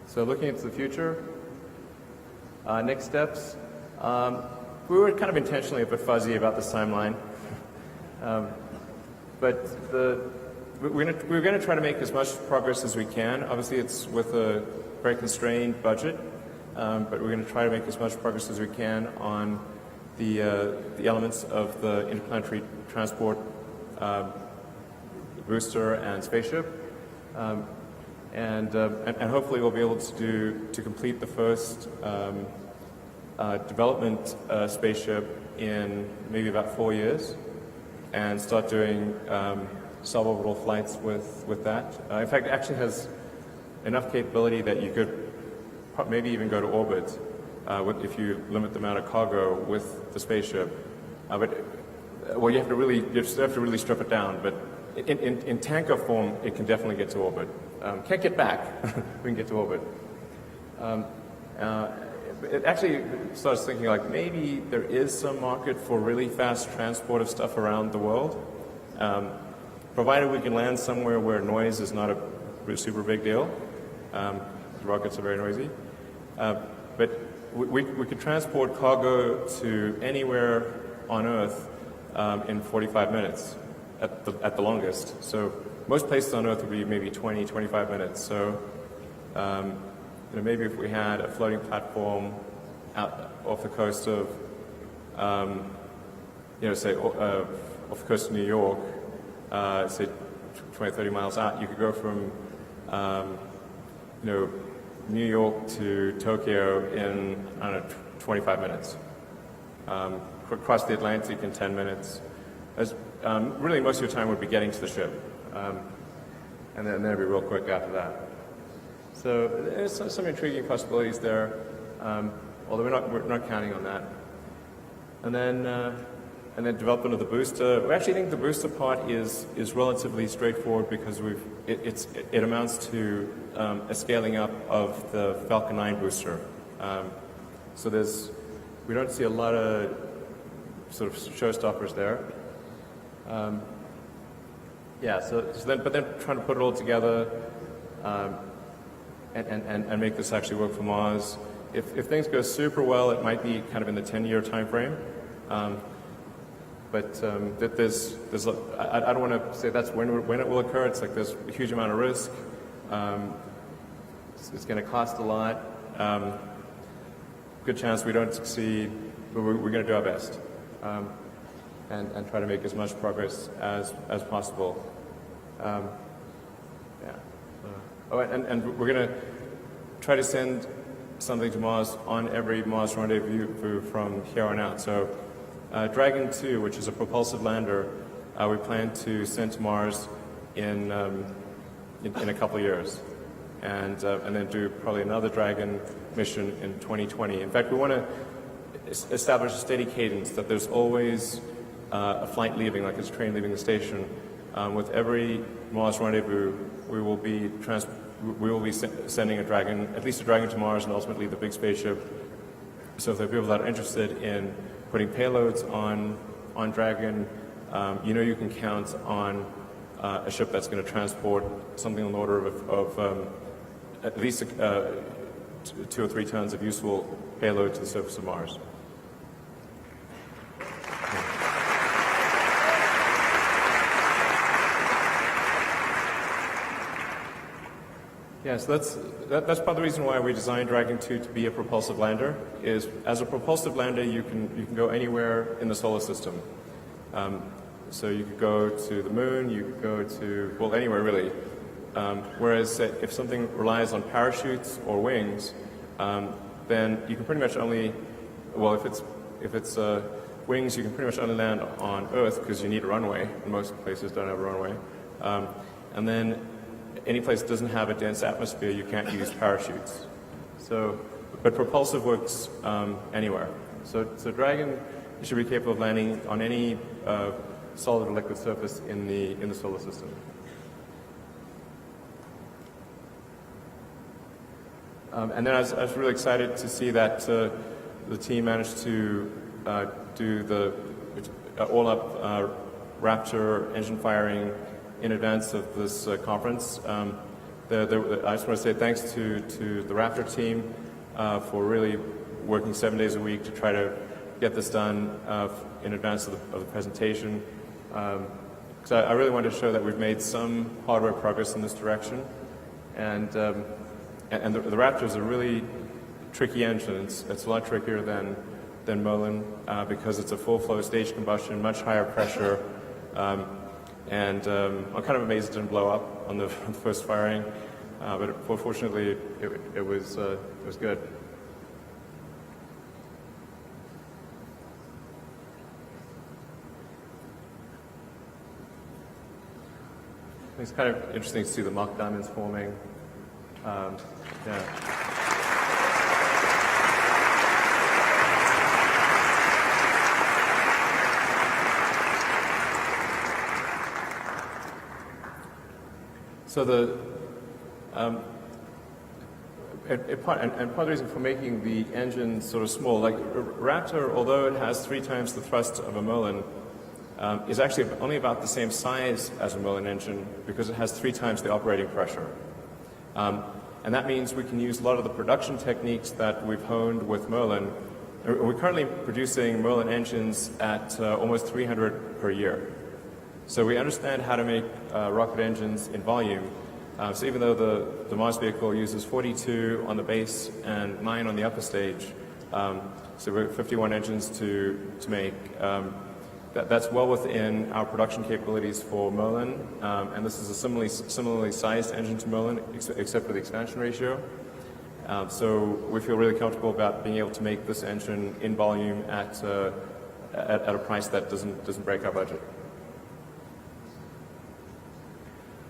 So looking into the future, next steps, we were kind of intentionally a bit fuzzy about this timeline, but we're going to try to make as much progress as we can. Obviously it's with a very constrained budget, but we're going to try to make as much progress as we can on the elements of the interplanetary transport booster and spaceship, and hopefully we'll be able to complete the first development spaceship in maybe about 4 years, and start doing suborbital flights with that. In fact, it actually has enough capability that you could maybe even go to orbit if you limit the amount of cargo with the spaceship. Well, you have to really strip it down. But in tanker form, it can definitely get to orbit. Can't get back. We can get to orbit. It actually starts thinking like maybe there is some market for really fast transport of stuff around the world, provided we can land somewhere where noise is not a super big deal. Rockets are very noisy. But we could transport cargo to anywhere on Earth in 45 minutes at the longest. So most places on Earth would be maybe 20, 25 minutes. So maybe if we had a floating platform out off the coast of, say off the coast of New York, say 20, 30 miles out, you could go from New York to Tokyo in, 25 minutes. Cross the Atlantic in 10 minutes. Really, most of your time would be getting to the ship. And then it'd be real quick after that. So there's some intriguing possibilities there, although we're not counting on that. And then development of the booster. We actually think the booster part is relatively straightforward because it amounts to a scaling up of the Falcon 9 booster. So we don't see a lot of sort of showstoppers there. But then trying to put it all together and make this actually work for Mars. If things go super well, it might be kind of in the 10-year time frame. But I don't want to say that's when it will occur. It's like there's a huge amount of risk. It's going to cost a lot. Good chance we don't succeed, but we're going to do our best and try to make as much progress as possible. And we're going to try to send something to Mars on every Mars rendezvous from here on out. So Dragon 2, which is a propulsive lander, we plan to send to Mars in a couple of years, and then do probably another Dragon mission in 2020. In fact, we want to. establish a steady cadence, that there's always a flight leaving, like it's a train leaving the station. With every Mars rendezvous, we will be sending a Dragon, at least a Dragon to Mars, and ultimately the big spaceship. So if there are people that are interested in putting payloads on Dragon, you can count on a ship that's going to transport something on the order of at least 2 or 3 tons of useful payload to the surface of Mars. Yeah, so that's part of the reason why we designed Dragon 2 to be a propulsive lander. Is as a propulsive lander, you can go anywhere in the solar system. So you could go to the moon, you could go to, well, anywhere really. Whereas if something relies on parachutes or wings, then you can pretty much only, well, if it's wings, you can pretty much only land on Earth because you need a runway, and most places don't have a runway. And then any place that doesn't have a dense atmosphere, you can't use parachutes. But propulsive works anywhere. So Dragon should be capable of landing on any solid or liquid surface in the solar system. And then I was really excited to see that the team managed to do the all-up Raptor engine firing in advance of this conference. I just want to say thanks to the Raptor team for really working 7 days a week to try to get this done in advance of the presentation. Because I really wanted to show that we've made some hardware progress in this direction. And the Raptor is a really tricky engine. It's a lot trickier than Merlin because it's a full-flow stage combustion, much higher pressure. And I'm kind of amazed it didn't blow up on the first firing, but fortunately it was good. It's kind of interesting to see the Mach diamonds forming. Yeah. So part of the reason for making the engine sort of small, like Raptor, although it has 3 times the thrust of a Merlin, is actually only about the same size as a Merlin engine because it has 3 times the operating pressure. And that means we can use a lot of the production techniques that we've honed with Merlin. We're currently producing Merlin engines at almost 300 per year. So we understand how to make rocket engines in volume. So even though the Mars vehicle uses 42 on the base and 9 on the upper stage, so we're 51 engines to make. That's well within our production capabilities for Merlin, and this is a similarly sized engine to Merlin, except for the expansion ratio. So we feel really comfortable about being able to make this engine in volume at a price that doesn't break our budget.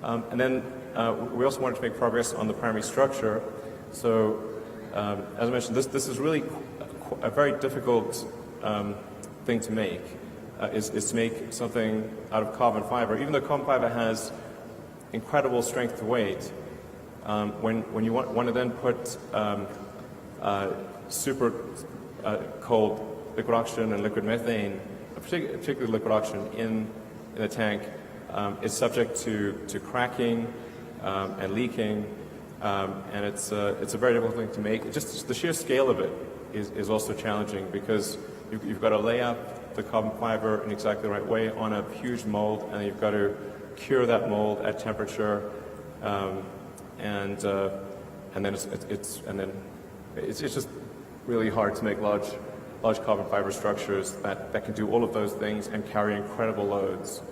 And then we also wanted to make progress on the primary structure. So, as I mentioned, this is really a very difficult thing to make. Is to make something out of carbon fiber. Even though carbon fiber has incredible strength to weight, when you want to then put super cold liquid oxygen and liquid methane, particularly liquid oxygen, in the tank, it's subject to cracking and leaking, and it's a very difficult thing to make. Just the sheer scale of it is also challenging because you've got to lay up the carbon fiber in exactly the right way on a huge mold, and you've got to cure that mold at temperature, and then it's just really hard to make large carbon fiber structures that can do all of those things and carry incredible loads.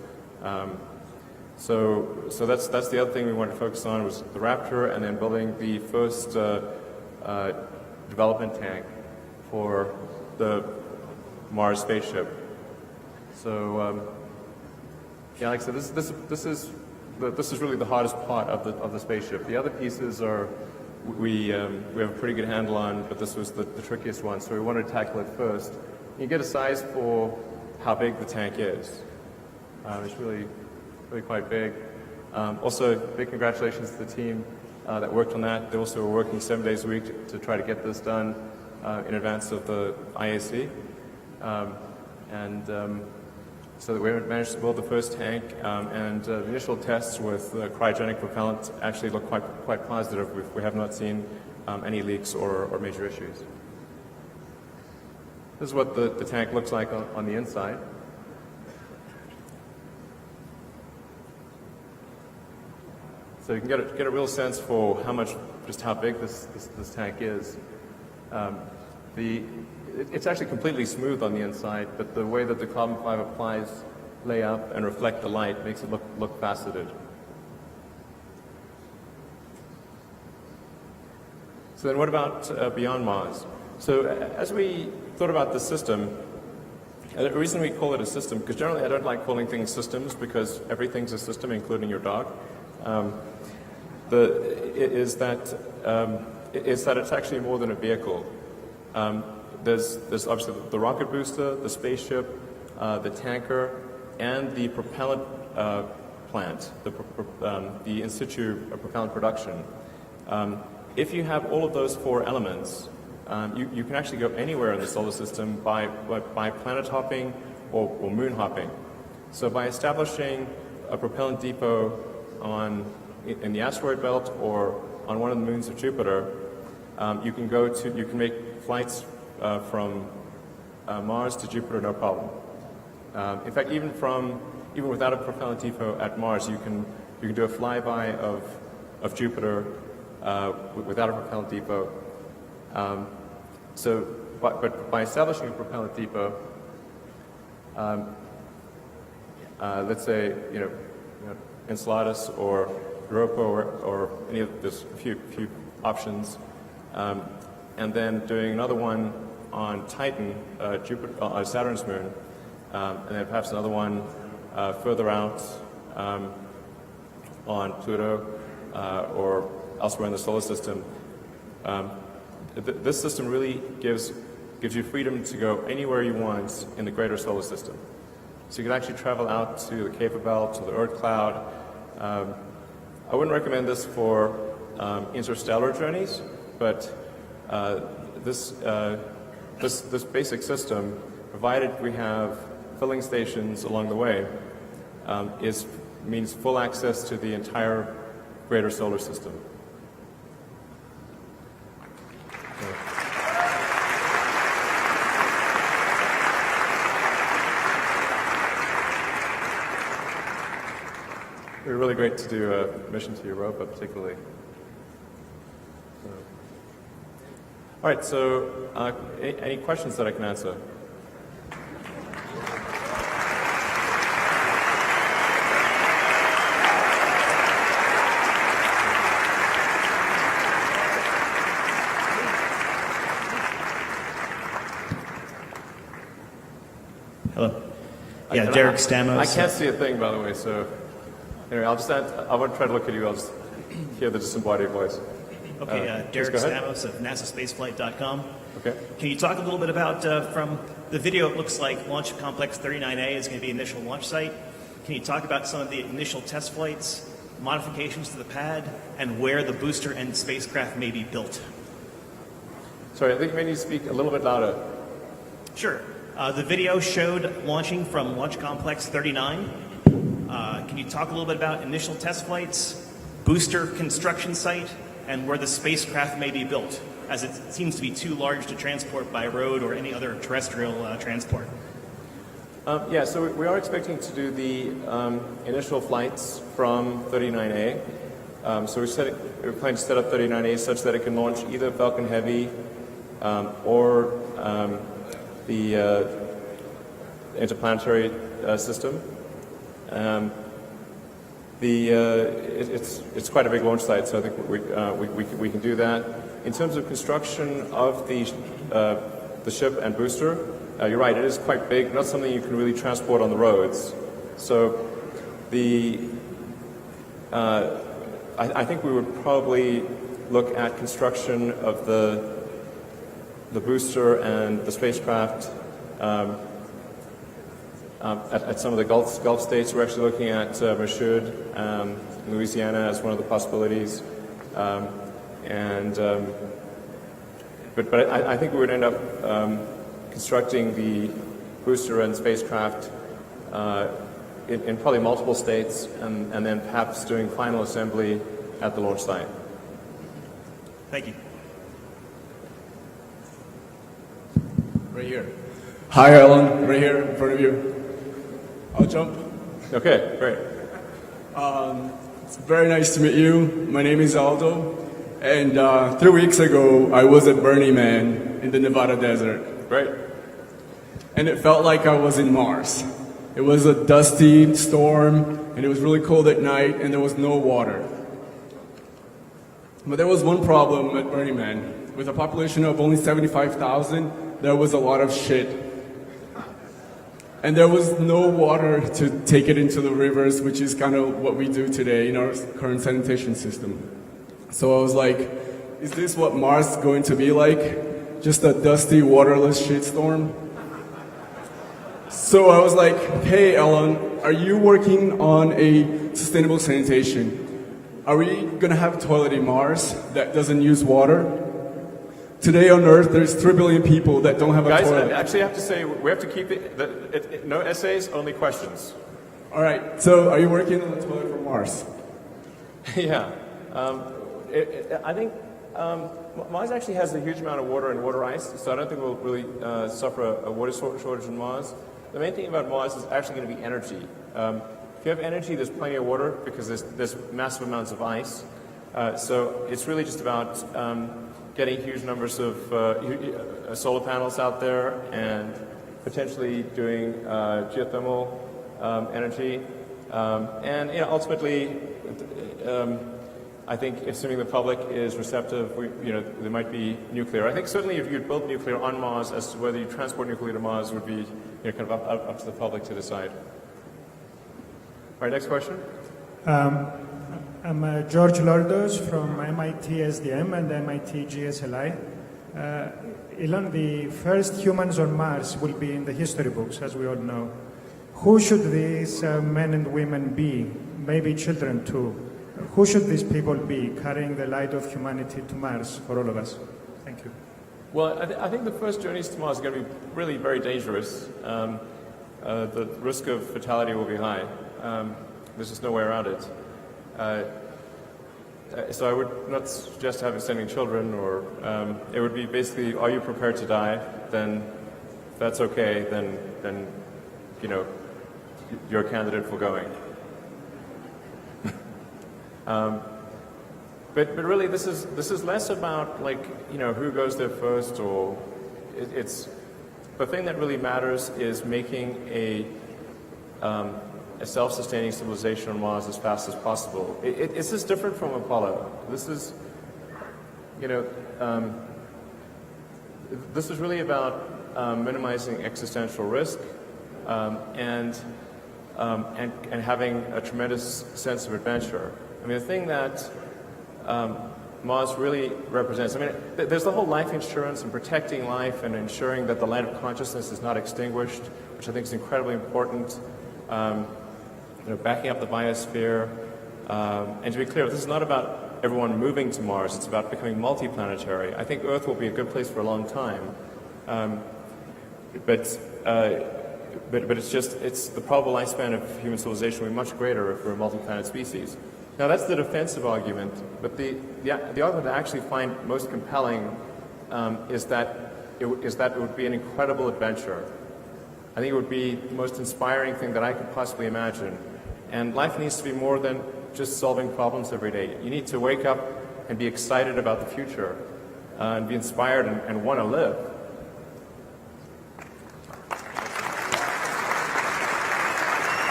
So that's the other thing we wanted to focus on was the Raptor, and then building the first development tank for the Mars spaceship. So yeah, like I said, this is really the hardest part of the spaceship. The other pieces are we have a pretty good handle on, but this was the trickiest one, so we wanted to tackle it first. You get a size for how big the tank is. It's really quite big. Also, big congratulations to the team that worked on that. They also were working 7 days a week to try to get this done in advance of the IAC. So that we managed to build the first tank, and the initial tests with cryogenic propellant actually look quite positive. We have not seen any leaks or major issues. This is what the tank looks like on the inside. So you can get a real sense for just how big this tank is. It's actually completely smooth on the inside, but the way that the carbon fiber plies lay up and reflect the light makes it look faceted. So then what about beyond Mars? So as we thought about the system, the reason we call it a system, because generally I don't like calling things systems because everything's a system, including your dog, is that it's actually more than a vehicle. There's obviously the rocket booster, the spaceship, the tanker, and the propellant plant, the in situ propellant production. If you have all of those four elements, you can actually go anywhere in the solar system by planet hopping or moon hopping. So by establishing a propellant depot in the asteroid belt or on one of the moons of Jupiter, you can make flights from Mars to Jupiter, no problem. In fact, even without a propellant depot at Mars, you can do a flyby of Jupiter without a propellant depot. But by establishing a propellant depot, let's say Enceladus or Europa or any of there's a few options, and then doing another one on Titan, Saturn's moon, and then perhaps another one further out on Pluto or elsewhere in the solar system. This system really gives you freedom to go anywhere you want in the greater solar system. So you can actually travel out to the Kuiper Belt, to the Oort cloud. I wouldn't recommend this for interstellar journeys, but this basic system, provided we have filling stations along the way, means full access to the entire greater solar system. It would be really great to do a mission to Europa, particularly. All right, so any questions that I can answer? Hello. Yeah, Derek Stamos. I can't see a thing, by the way, so anyway, I want to try to look at you. I'll just hear the disembodied voice. Okay, Derek Stamos of NASAspaceflight.com. Okay. Can you talk a little bit about, from the video, it looks like Launch Complex 39A is going to be the initial launch site. Can you talk about some of the initial test flights, modifications to the pad, and where the booster and spacecraft may be built? Sorry, I think you may need to speak a little bit louder. Sure. The video showed launching from Launch Complex 39. Can you talk a little bit about initial test flights, booster construction site, and where the spacecraft may be built, as it seems to be too large to transport by road or any other terrestrial transport? Yeah, so we are expecting to do the initial flights from 39A. So we're planning to set up 39A such that it can launch either Falcon Heavy or the interplanetary system. It's quite a big launch site, so I think we can do that. In terms of construction of the ship and booster, you're right, it is quite big, not something you can really transport on the roads. So I think we would probably look at construction of the booster and the spacecraft at some of the Gulf states. We're actually looking at Mashoud, Louisiana, as one of the possibilities. But I think we would end up constructing the booster and spacecraft in probably multiple states, and then perhaps doing final assembly at the launch site. Thank you. Right here. Hi, Alan. Right here in front of you. I'll jump. Okay, great. It's very nice to meet you. My name is Aldo. And 3 weeks ago, I was at Burning Man in the Nevada desert. Great. And it felt like I was in Mars. It was a dusty storm, and it was really cold at night, and there was no water. But there was one problem at Burning Man. With a population of only 75,000, there was a lot of shit. And there was no water to take it into the rivers, which is kind of what we do today in our current sanitation system. So I was like, is this what Mars is going to be like? Just a dusty, waterless shitstorm? So I was like, hey, Ellen, are you working on a sustainable sanitation? Are we going to have a toilet in Mars that doesn't use water? Today on Earth, there's 3 billion people that don't have a toilet. Guys, I actually have to say, we have to keep it no essays, only questions. All right, so are you working on a toilet for Mars? Yeah. I think Mars actually has a huge amount of water and water ice, so I don't think we'll really suffer a water shortage on Mars. The main thing about Mars is actually going to be energy. If you have energy, there's plenty of water because there's massive amounts of ice. So it's really just about getting huge numbers of solar panels out there and potentially doing geothermal energy. And ultimately, I think assuming the public is receptive, there might be nuclear. I think certainly if you'd build nuclear on Mars, as to whether you transport nuclear to Mars would be kind of up to the public to decide. All right, next question. I'm George Lordos from MIT SDM and MIT GSLI. Elon, the first humans on Mars will be in the history books, as we all know. Who should these men and women be? Maybe children too. Who should these people be carrying the light of humanity to Mars for all of us? Thank you. Well, I think the first journeys to Mars are going to be really very dangerous. The risk of fatality will be high. There's just no way around it. So I would not suggest sending children, or it would be basically, are you prepared to die? Then, if that's okay, then you're a candidate for going. But really, this is less about who goes there first, or it's the thing that really matters is making a self-sustaining civilization on Mars as fast as possible. This is different from Apollo. This is this is really about minimizing existential risk and having a tremendous sense of adventure. I mean, the thing that Mars really represents, there's the whole life insurance and protecting life and ensuring that the light of consciousness is not extinguished, which I think is incredibly important. Backing up the biosphere. And to be clear, this is not about everyone moving to Mars, it's about becoming multiplanetary. I think Earth will be a good place for a long time. But it's the probable lifespan of human civilization will be much greater if we're a multi-planet species. Now that's the defensive argument, but the argument that I actually find most compelling is that it would be an incredible adventure. I think it would be the most inspiring thing that I could possibly imagine. And life needs to be more than just solving problems every day. You need to wake up and be excited about the future and be inspired and want to live.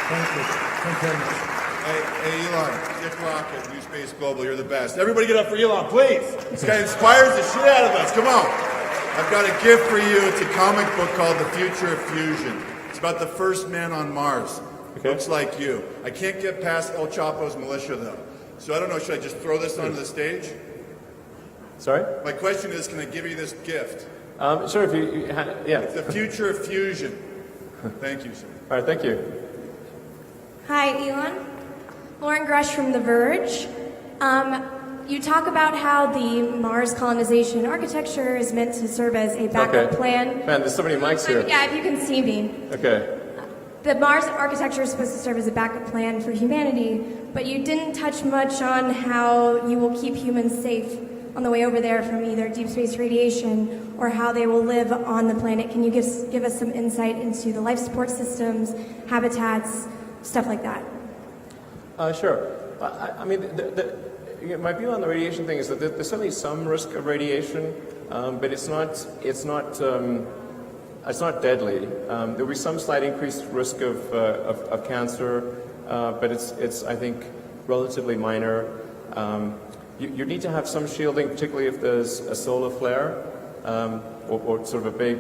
Thank you. Thank you very much. Hey, Elon, Dick Rocket, New Space Global, you're the best. Everybody get up for Elon, please. This guy inspires the shit out of us. Come on. I've got a gift for you. It's a comic book called The Future of Fusion. It's about the first man on Mars. Okay. Looks like you. I can't get past El Chapo's militia, though. So I don't know, should I just throw this onto the stage? Sorry? My question is, can I give you this gift? Sure, if yeah. It's the future of fusion. Thank you, sir. All right, thank you. Hi, Elon. Lauren Grush from The Verge. You talk about how the Mars colonization architecture is meant to serve as a backup plan. Man, there's so many mics here. Yeah, if you can see me. Okay. The Mars architecture is supposed to serve as a backup plan for humanity, but you didn't touch much on how you will keep humans safe on the way over there from either deep space radiation or how they will live on the planet. Can you give us some insight into the life support systems, habitats, stuff like that? Sure. I mean, my view on the radiation thing is that there's certainly some risk of radiation, but it's not deadly. There'll be some slight increased risk of cancer, but it's I think relatively minor. You need to have some shielding, particularly if there's a solar flare or sort of a big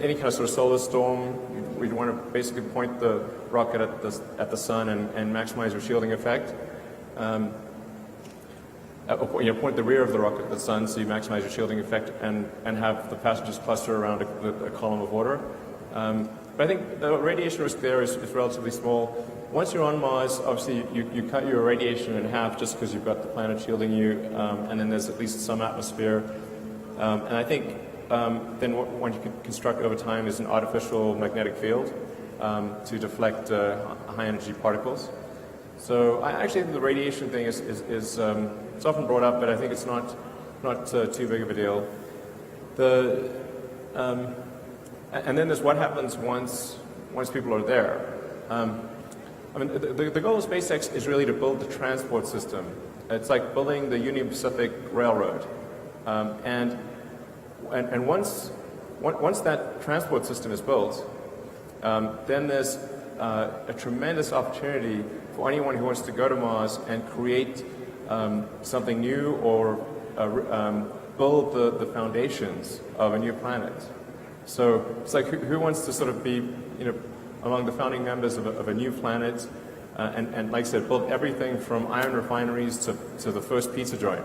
any kind of sort of solar storm. We'd want to basically point the rocket at the sun and maximize your shielding effect. Point the rear of the rocket at the sun so you maximize your shielding effect and have the passengers cluster around a column of water. But I think the radiation risk there is relatively small. Once you're on Mars, obviously you cut your radiation in half just because you've got the planet shielding you, and then there's at least some atmosphere. And I think then what you can construct over time is an artificial magnetic field to deflect high-energy particles. So I actually think the radiation thing is it's often brought up, but I think it's not too big of a deal. And then there's what happens once people are there. I mean, the goal of SpaceX is really to build the transport system. It's like building the Union Pacific Railroad, and once that transport system is built, then there's a tremendous opportunity for anyone who wants to go to Mars and create something new or build the foundations of a new planet. So it's like who wants to sort of be, among the founding members of a new planet, and like I said, build everything from iron refineries to the first pizza joint.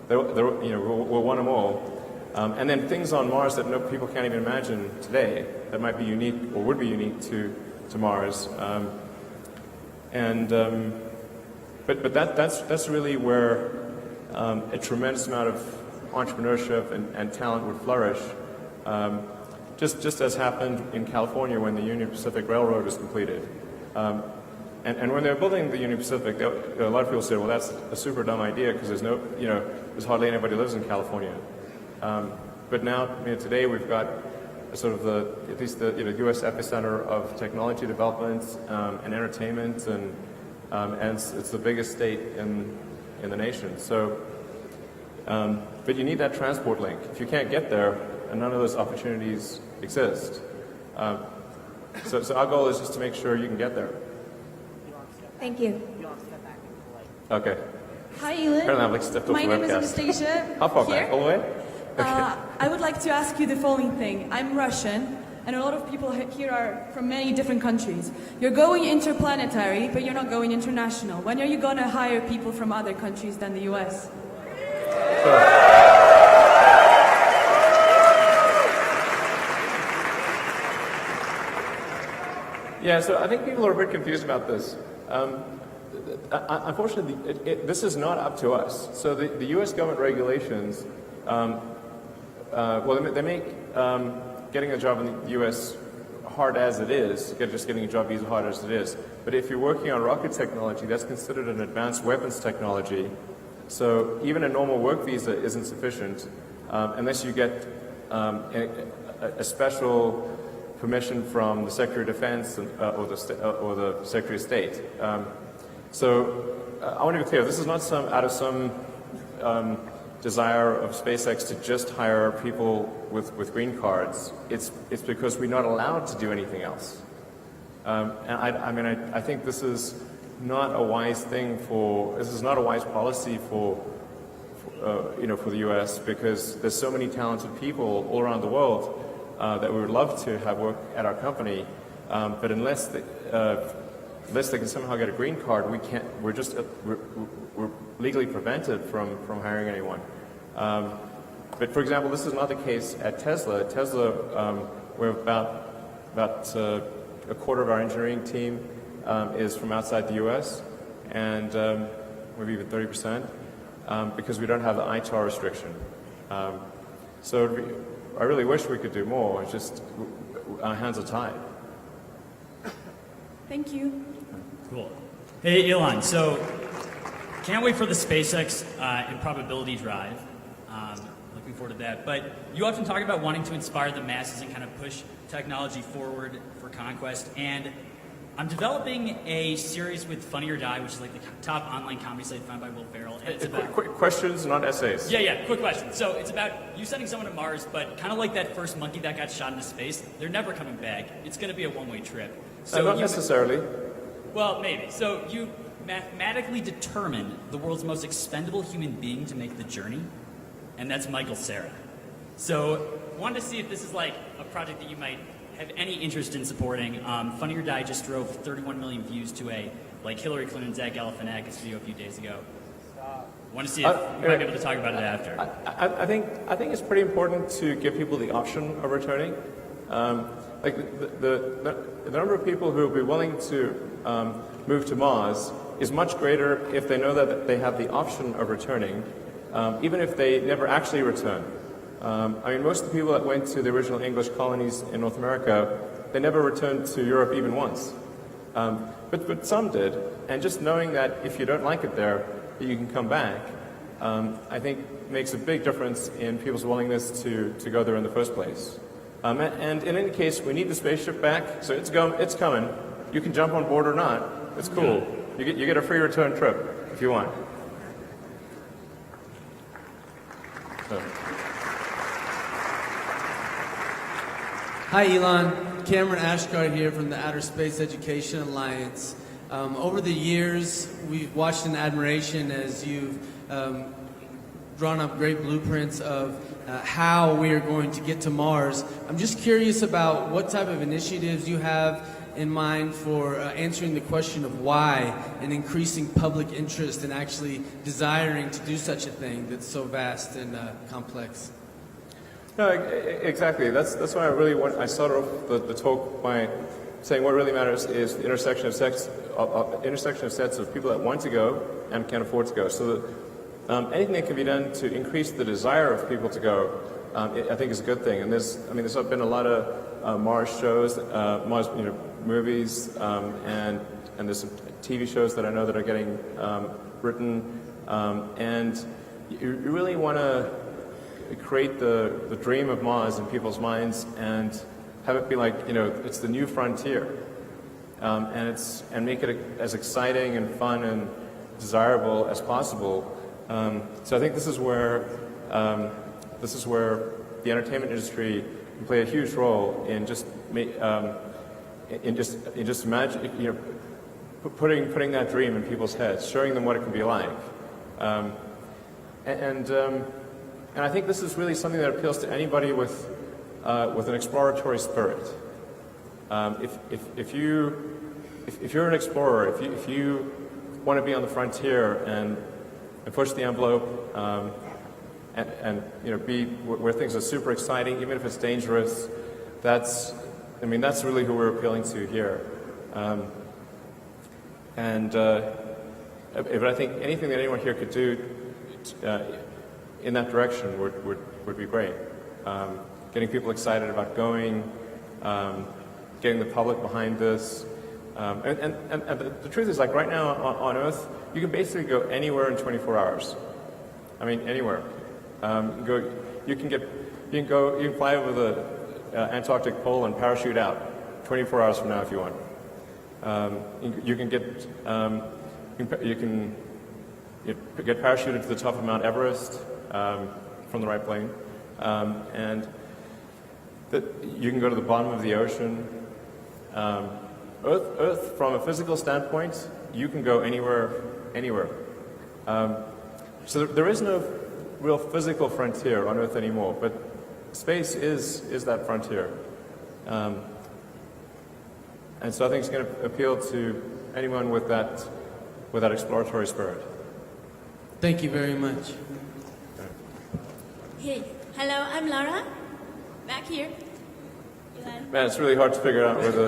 We'll want them all. And then things on Mars that people can't even imagine today that might be unique or would be unique to Mars. But that's really where a tremendous amount of entrepreneurship and talent would flourish. Just as happened in California when the Union Pacific Railroad was completed. And when they were building the Union Pacific, a lot of people said, well, that's a super dumb idea because there's hardly anybody who lives in California. But now, today we've got sort of at least the U.S. epicenter of technology development and entertainment, and it's the biggest state in the nation. So, but you need that transport link. If you can't get there, and none of those opportunities exist. So our goal is just to make sure you can get there. Thank you. Okay. Hi, Elon. My name is Anastasia. How far back? All the way? Okay. I would like to ask you the following thing. I'm Russian, and a lot of people here are from many different countries. You're going interplanetary, but you're not going international. When are you going to hire people from other countries than the U.S.? Yeah, so I think people are a bit confused about this. Unfortunately, this is not up to us. So the U.S. government regulations, they make getting a job in the U.S. hard as it is, just getting a job visa hard as it is. But if you're working on rocket technology, that's considered an advanced weapons technology. So even a normal work visa isn't sufficient unless you get a special permission from the Secretary of Defense or the Secretary of State. So I want to be clear, this is not out of some desire of SpaceX to just hire people with green cards. It's because we're not allowed to do anything else. And I think this is not a wise thing this is not a wise policy for the U.S. because there's so many talented people all around the world that we would love to have work at our company, but unless unless they can somehow get a green card, we can't. We're just we're legally prevented from hiring anyone. But for example, this is not the case at Tesla. At Tesla, we're about a quarter of our engineering team is from outside the U.S. and maybe even 30%, because we don't have the ITAR restriction. So I really wish we could do more. It's just our hands are tied. Thank you. Cool. Hey, Elon. So, can't wait for the SpaceX Improbability Drive. Looking forward to that. But you often talk about wanting to inspire the masses and kind of push technology forward for conquest. And I'm developing a series with Funny or Die, which is like the top online comedy site found by Will Ferrell. And it's about Quick questions, not essays. Yeah, quick question. So it's about you sending someone to Mars, but kind of like that first monkey that got shot into space. They're never coming back. It's going to be a one-way trip. So Not necessarily. Well, maybe. So you mathematically determine the world's most expendable human being to make the journey, and that's Michael Cera. So wanted to see if this is like a project that you might have any interest in supporting. Funny or Die just drove 31 million views to a like Hillary Clinton, Zach Galifianakis video a few days ago. Want to see if you might be able to talk about it after. I think it's pretty important to give people the option of returning. Like the number of people who will be willing to move to Mars is much greater if they know that they have the option of returning, even if they never actually return. I mean, most of the people that went to the original English colonies in North America, they never returned to Europe even once. But some did, and just knowing that if you don't like it there, you can come back, I think makes a big difference in people's willingness to go there in the first place. And in any case, we need the spaceship back, so it's coming. You can jump on board or not. It's cool. You get a free return trip if you want. So. Hi, Elon. Cameron Ashgard here from the Outer Space Education Alliance. Over the years, we've watched in admiration as you've drawn up great blueprints of how we are going to get to Mars. I'm just curious about what type of initiatives you have in mind for answering the question of why and increasing public interest in actually desiring to do such a thing that's so vast and complex. No, exactly. That's why I started off the talk by saying what really matters is the intersection of sets of people that want to go and can afford to go. So that anything that can be done to increase the desire of people to go, I think is a good thing. And there's been a lot of Mars shows, Mars movies, and there's some TV shows that I know that are getting written, and you really want to create the dream of Mars in people's minds and have it be like, it's the new frontier, and make it as exciting and fun and desirable as possible. So I think this is where the entertainment industry can play a huge role in just imagine, putting that dream in people's heads, showing them what it can be like, and I think this is really something that appeals to anybody with an exploratory spirit. If you're an explorer, if you want to be on the frontier and push the envelope, and be where things are super exciting, even if it's dangerous, that's really who we're appealing to here. But I think anything that anyone here could do in that direction would be great. Getting people excited about going, getting the public behind this. And the truth is, like right now on Earth, you can basically go anywhere in 24 hours. I mean, anywhere. You can fly over the Antarctic pole and parachute out 24 hours from now if you want. You can get parachuted to the top of Mount Everest from the right plane, and you can go to the bottom of the ocean. Earth, from a physical standpoint, you can go anywhere. So there is no real physical frontier on Earth anymore, but space is that frontier. And so I think it's going to appeal to anyone with that exploratory spirit. Thank you very much. Hey, hello, I'm Laura. Back here. Elon. Man, it's really hard to figure out where the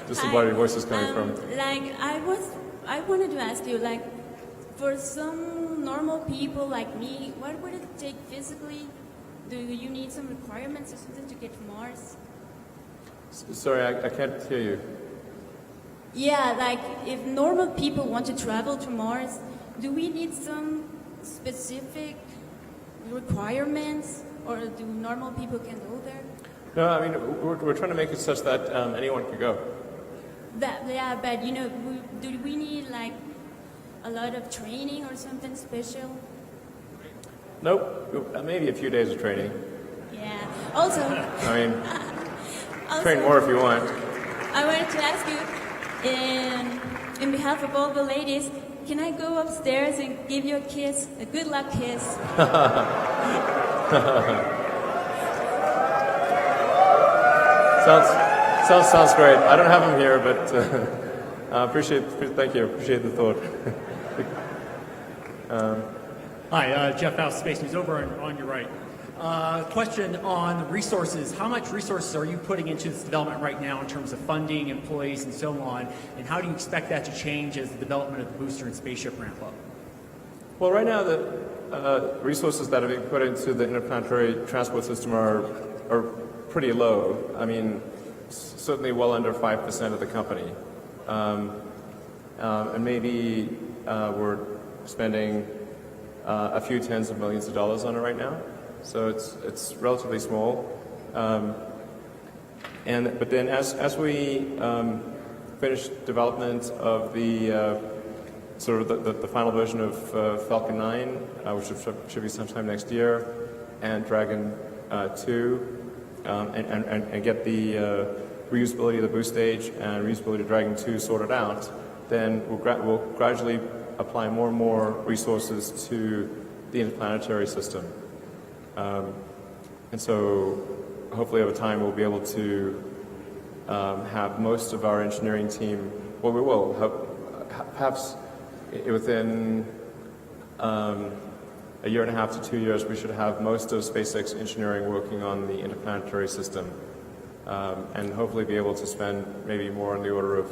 disembodied voice is coming from. Like, I wanted to ask you, like, for some normal people like me, what would it take physically? Do you need some requirements or something to get to Mars? Sorry, I can't hear you. Yeah, like, if normal people want to travel to Mars, do we need some specific requirements, or do normal people can go there? No, I mean, we're trying to make it such that anyone can go. Yeah, but, you know, do we need, like, a lot of training or something special? Nope, maybe a few days of training. Yeah. Also, I mean, also, train more if you want. I wanted to ask you, in behalf of all the ladies, can I go upstairs and give you a kiss, a good luck kiss? Sounds great. I don't have him here, but thank you. Appreciate the thought. Hi, Jeff House, Space News, over on your right. Question on resources. How much resources are you putting into this development right now in terms of funding, employees, and so on? And how do you expect that to change as the development of the booster and spaceship ramp up? Well, right now the resources that are being put into the interplanetary transport system are pretty low. I mean, certainly well under 5% of the company. And maybe we're spending a few tens of millions of dollars on it right now. So it's relatively small. But then as we finish development of the sort of the final version of Falcon 9, which should be sometime next year, and Dragon 2, and get the reusability of the boost stage and reusability of Dragon 2 sorted out, then we'll gradually apply more and more resources to the interplanetary system. And so hopefully over time we'll be able to have most of our engineering team, well, we will, perhaps within a year and a half to 2 years, we should have most of SpaceX engineering working on the interplanetary system, and hopefully be able to spend maybe more on the order of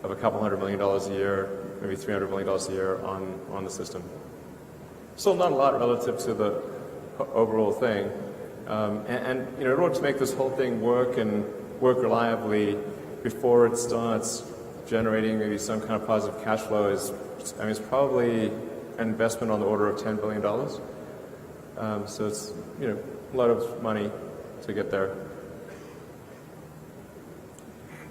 a couple $100 million a year, maybe $300 million a year on the system. Still not a lot relative to the overall thing. And you know, in order to make this whole thing work and work reliably before it starts generating maybe some kind of positive cash flow it's probably an investment on the order of $10 billion. So it's, you know, a lot of money to get there.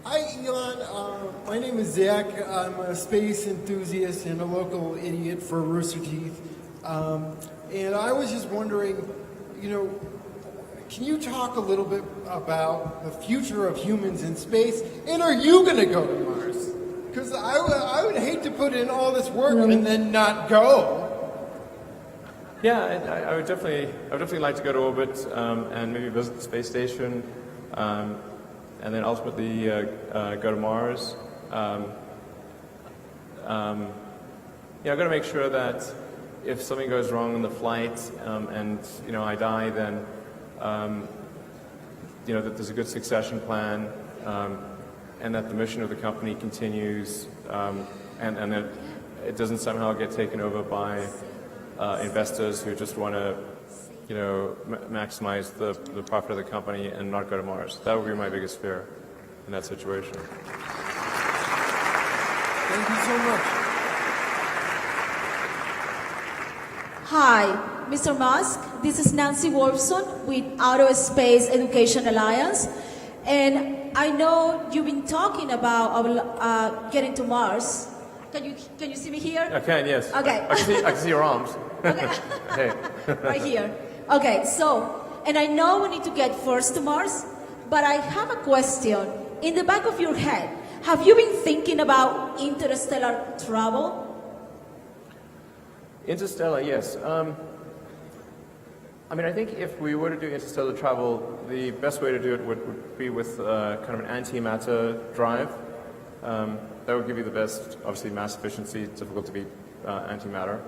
Hi, Elon. My name is Zach. I'm a space enthusiast and a local idiot for Rooster Teeth. And I was just wondering, you know, can you talk a little bit about the future of humans in space? And are you going to go to Mars? Because I would hate to put in all this work and then not go. Yeah, I would definitely like to go to orbit and maybe visit the space station, and then ultimately go to Mars. I've got to make sure that if something goes wrong in the flight and you know I die, then you know that there's a good succession plan, and that the mission of the company continues, and that it doesn't somehow get taken over by investors who just want to, you know, maximize the profit of the company and not go to Mars. That would be my biggest fear in that situation. Thank you so much. Hi, Mr. Musk. This is Nancy Wolfson with Outer Space Education Alliance. And I know you've been talking about getting to Mars. Can you see me here? I can, yes. Okay. I can see your arms. Okay. Hey. Right here. Okay, so, and I know we need to get first to Mars, but I have a question. In the back of your head, have you been thinking about interstellar travel? Interstellar, yes. I mean, I think if we were to do interstellar travel, the best way to do it would be with kind of an antimatter drive. That would give you the best, obviously, mass efficiency. It's difficult to beat antimatter.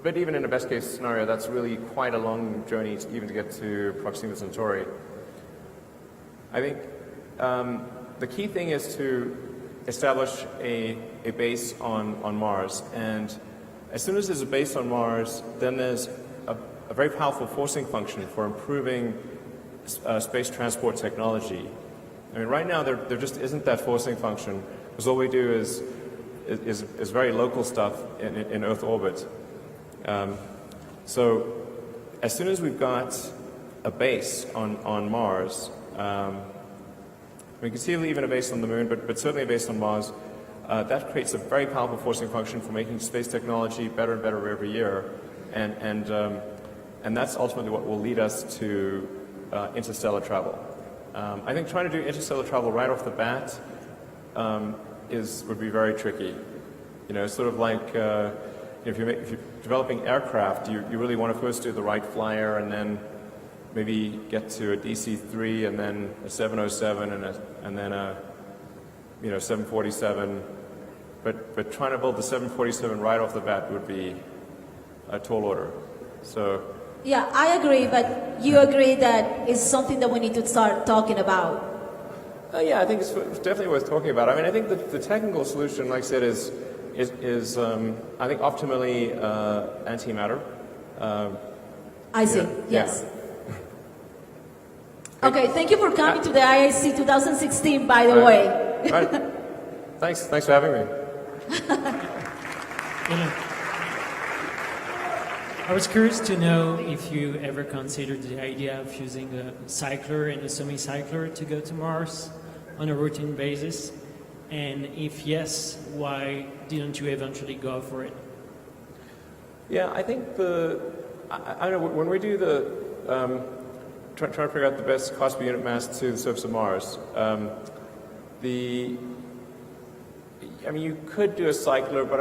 But even in a best case scenario, that's really quite a long journey even to get to Proxima Centauri. I think the key thing is to establish a base on Mars. And as soon as there's a base on Mars, then there's a very powerful forcing function for improving space transport technology. I mean, right now there just isn't that forcing function, because all we do is very local stuff in Earth orbit. So as soon as we've got a base on Mars, we can see even a base on the Moon, but certainly a base on Mars, that creates a very powerful forcing function for making space technology better and better every year, and that's ultimately what will lead us to interstellar travel. I think trying to do interstellar travel right off the bat would be very tricky. Sort of like if you're developing aircraft, you really want to first do the Wright Flyer, and then maybe get to a DC-3, and then a 707, and then a 747. But trying to build the 747 right off the bat would be a tall order. So. Yeah, I agree, but you agree that it's something that we need to start talking about. Yeah, I think it's definitely worth talking about. I mean, I think the technical solution, like I said, is I think optimally antimatter. I see. Yeah. Yes. Okay, thank you for coming to the IIC 2016, by the way. Right. Thanks for having me. I was curious to know if you ever considered the idea of using a cycler and a semi-cycler to go to Mars on a routine basis, and if yes, why didn't you eventually go for it? Yeah, I think I don't know, when we do trying to figure out the best cost per unit mass to the surface of Mars, you could do a cycler, but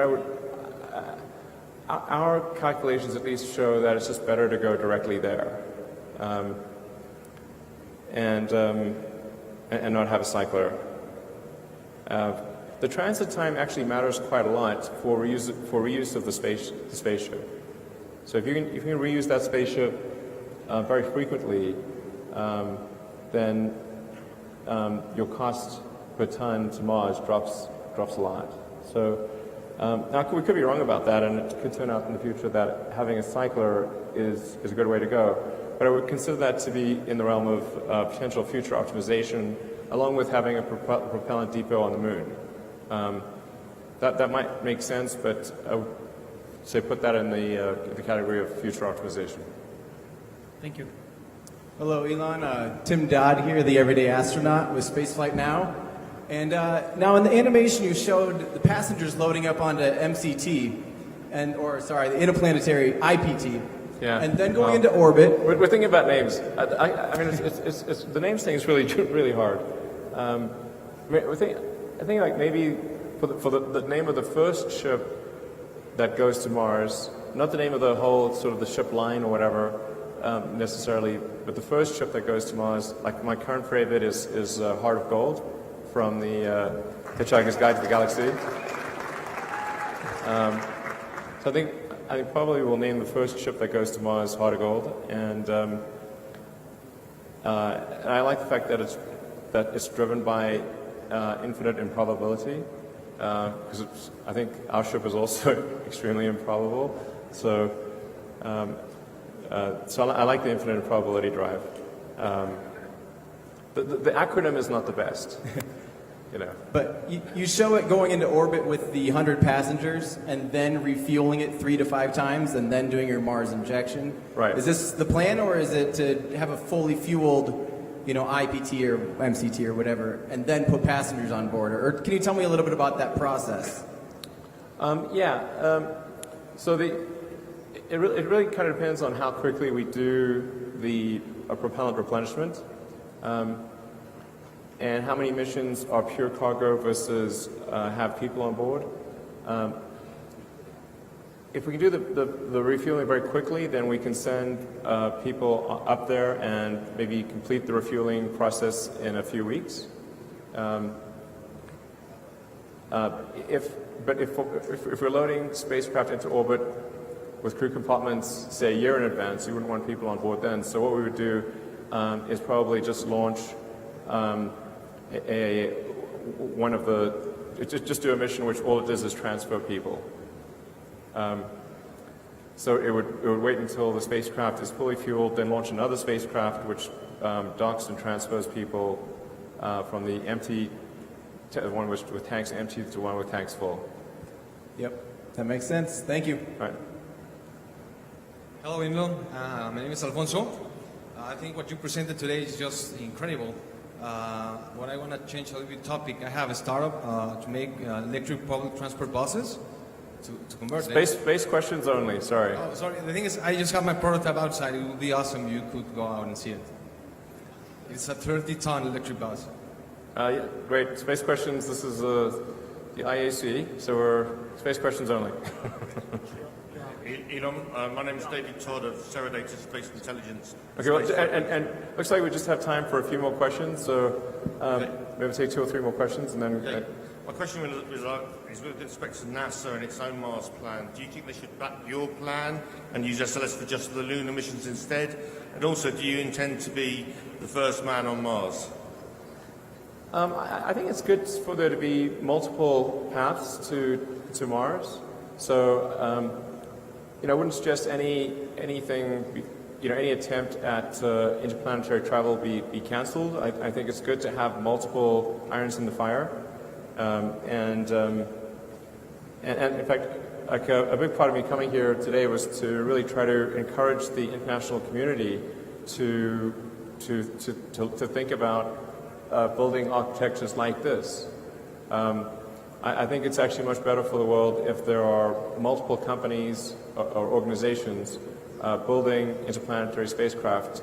our calculations at least show that it's just better to go directly there, and not have a cycler. The transit time actually matters quite a lot for reuse of the spaceship. So if you can reuse that spaceship very frequently, then your cost per ton to Mars drops a lot. So now we could be wrong about that, and it could turn out in the future that having a cycler is a good way to go. But I would consider that to be in the realm of potential future optimization, along with having a propellant depot on the Moon. That might make sense, but I would say put that in the category of future optimization. Thank you. Hello, Elon. Tim Dodd here, the Everyday Astronaut with Spaceflight Now. And now in the animation you showed the passengers loading up onto MCT, the Interplanetary IPT, yeah, and then going into orbit. We're thinking about names. I mean, it's the names thing is really hard. I think like maybe for the name of the first ship that goes to Mars, not the name of the whole sort of the ship line or whatever necessarily, but the first ship that goes to Mars. Like my current favorite is Heart of Gold from the Hitchhiker's Guide to the Galaxy. So I think probably we'll name the first ship that goes to Mars Heart of Gold, and I like the fact that it's driven by infinite improbability, because I think our ship is also extremely improbable. So I like the infinite improbability drive. The acronym is not the best. But you show it going into orbit with the 100 passengers and then refueling it 3 to 5 times and then doing your Mars injection. Right. Is this the plan, or is it to have a fully fueled, IPT or MCT or whatever, and then put passengers on board? Or can you tell me a little bit about that process? So it really kind of depends on how quickly we do the propellant replenishment. And how many missions are pure cargo versus have people on board. if we can do the refueling very quickly, then we can send people up there and maybe complete the refueling process in a few weeks. If we're loading spacecraft into orbit with crew compartments, say a year in advance, you wouldn't want people on board then. So what we would do is probably just launch just do a mission which all it does is transfer people. So it would wait until the spacecraft is fully fueled, then launch another spacecraft which docks and transfers people from the empty, one with tanks empty to one with tanks full. Yep, that makes sense. Thank you. All right. Hello, Elon. My name is Alfonso. I think what you presented today is just incredible. What I want to change a little bit topic. I have a startup to make electric public transport buses to convert them. Space questions only, sorry. Oh, sorry. The thing is, I just have my prototype outside. It would be awesome if you could go out and see it. It's a 30-ton electric bus. Yeah, great. Space questions, this is the IAC, so we're space questions only. Elon, my name is David Todd of Sarah Data Space Intelligence. Okay, well, and looks like we just have time for a few more questions, so maybe take 2 or 3 more questions, and then... Okay. My question is with respect to NASA and its own Mars plan. Do you think they should back your plan and use SLS for just the lunar missions instead? And also, do you intend to be the first man on Mars? I think it's good for there to be multiple paths to Mars. So, I wouldn't suggest anything, any attempt at interplanetary travel be cancelled. I think it's good to have multiple irons in the fire. And in fact, like a big part of me coming here today was to really try to encourage the international community to think about building architectures like this. I think it's actually much better for the world if there are multiple companies or organizations building interplanetary spacecraft.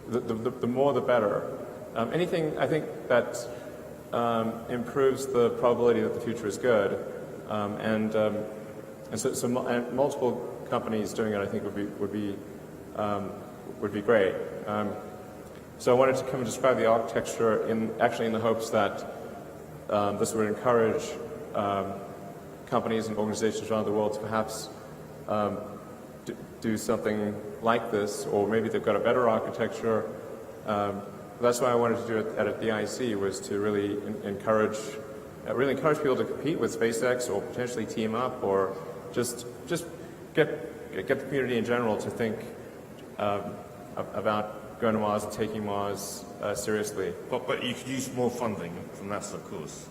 The more the better. Anything I think that improves the probability that the future is good, and multiple companies doing it, I think would be great. So I wanted to come and describe the architecture in the hopes that this would encourage companies and organizations around the world to perhaps do something like this, or maybe they've got a better architecture. That's why I wanted to do it at the IC, was to really encourage people to compete with SpaceX, or potentially team up, or just get the community in general to think about going to Mars and taking Mars seriously. But you could use more funding from NASA, of course.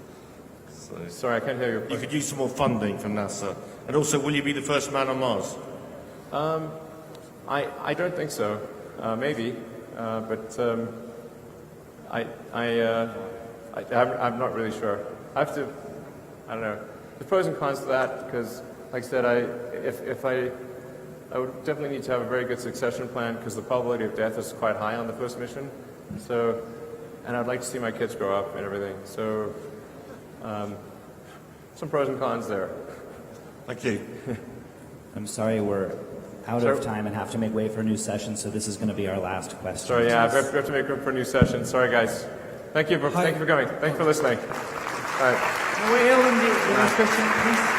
So, sorry, I can't hear you. You could use some more funding from NASA. And also, will you be the first man on Mars? I don't think so. Maybe, but I'm not really sure. I don't know. There's pros and cons to that, because, like I said, I would definitely need to have a very good succession plan, because the probability of death is quite high on the first mission. So, and I'd like to see my kids grow up and everything. So, some pros and cons there. Thank you. I'm sorry, we're out of time and have to make way for a new session, so this is going to be our last question. Sorry, yeah, we have to make room for a new session. Sorry, guys. Thank you for coming. Thank you for listening. All right. Will, the last question, please.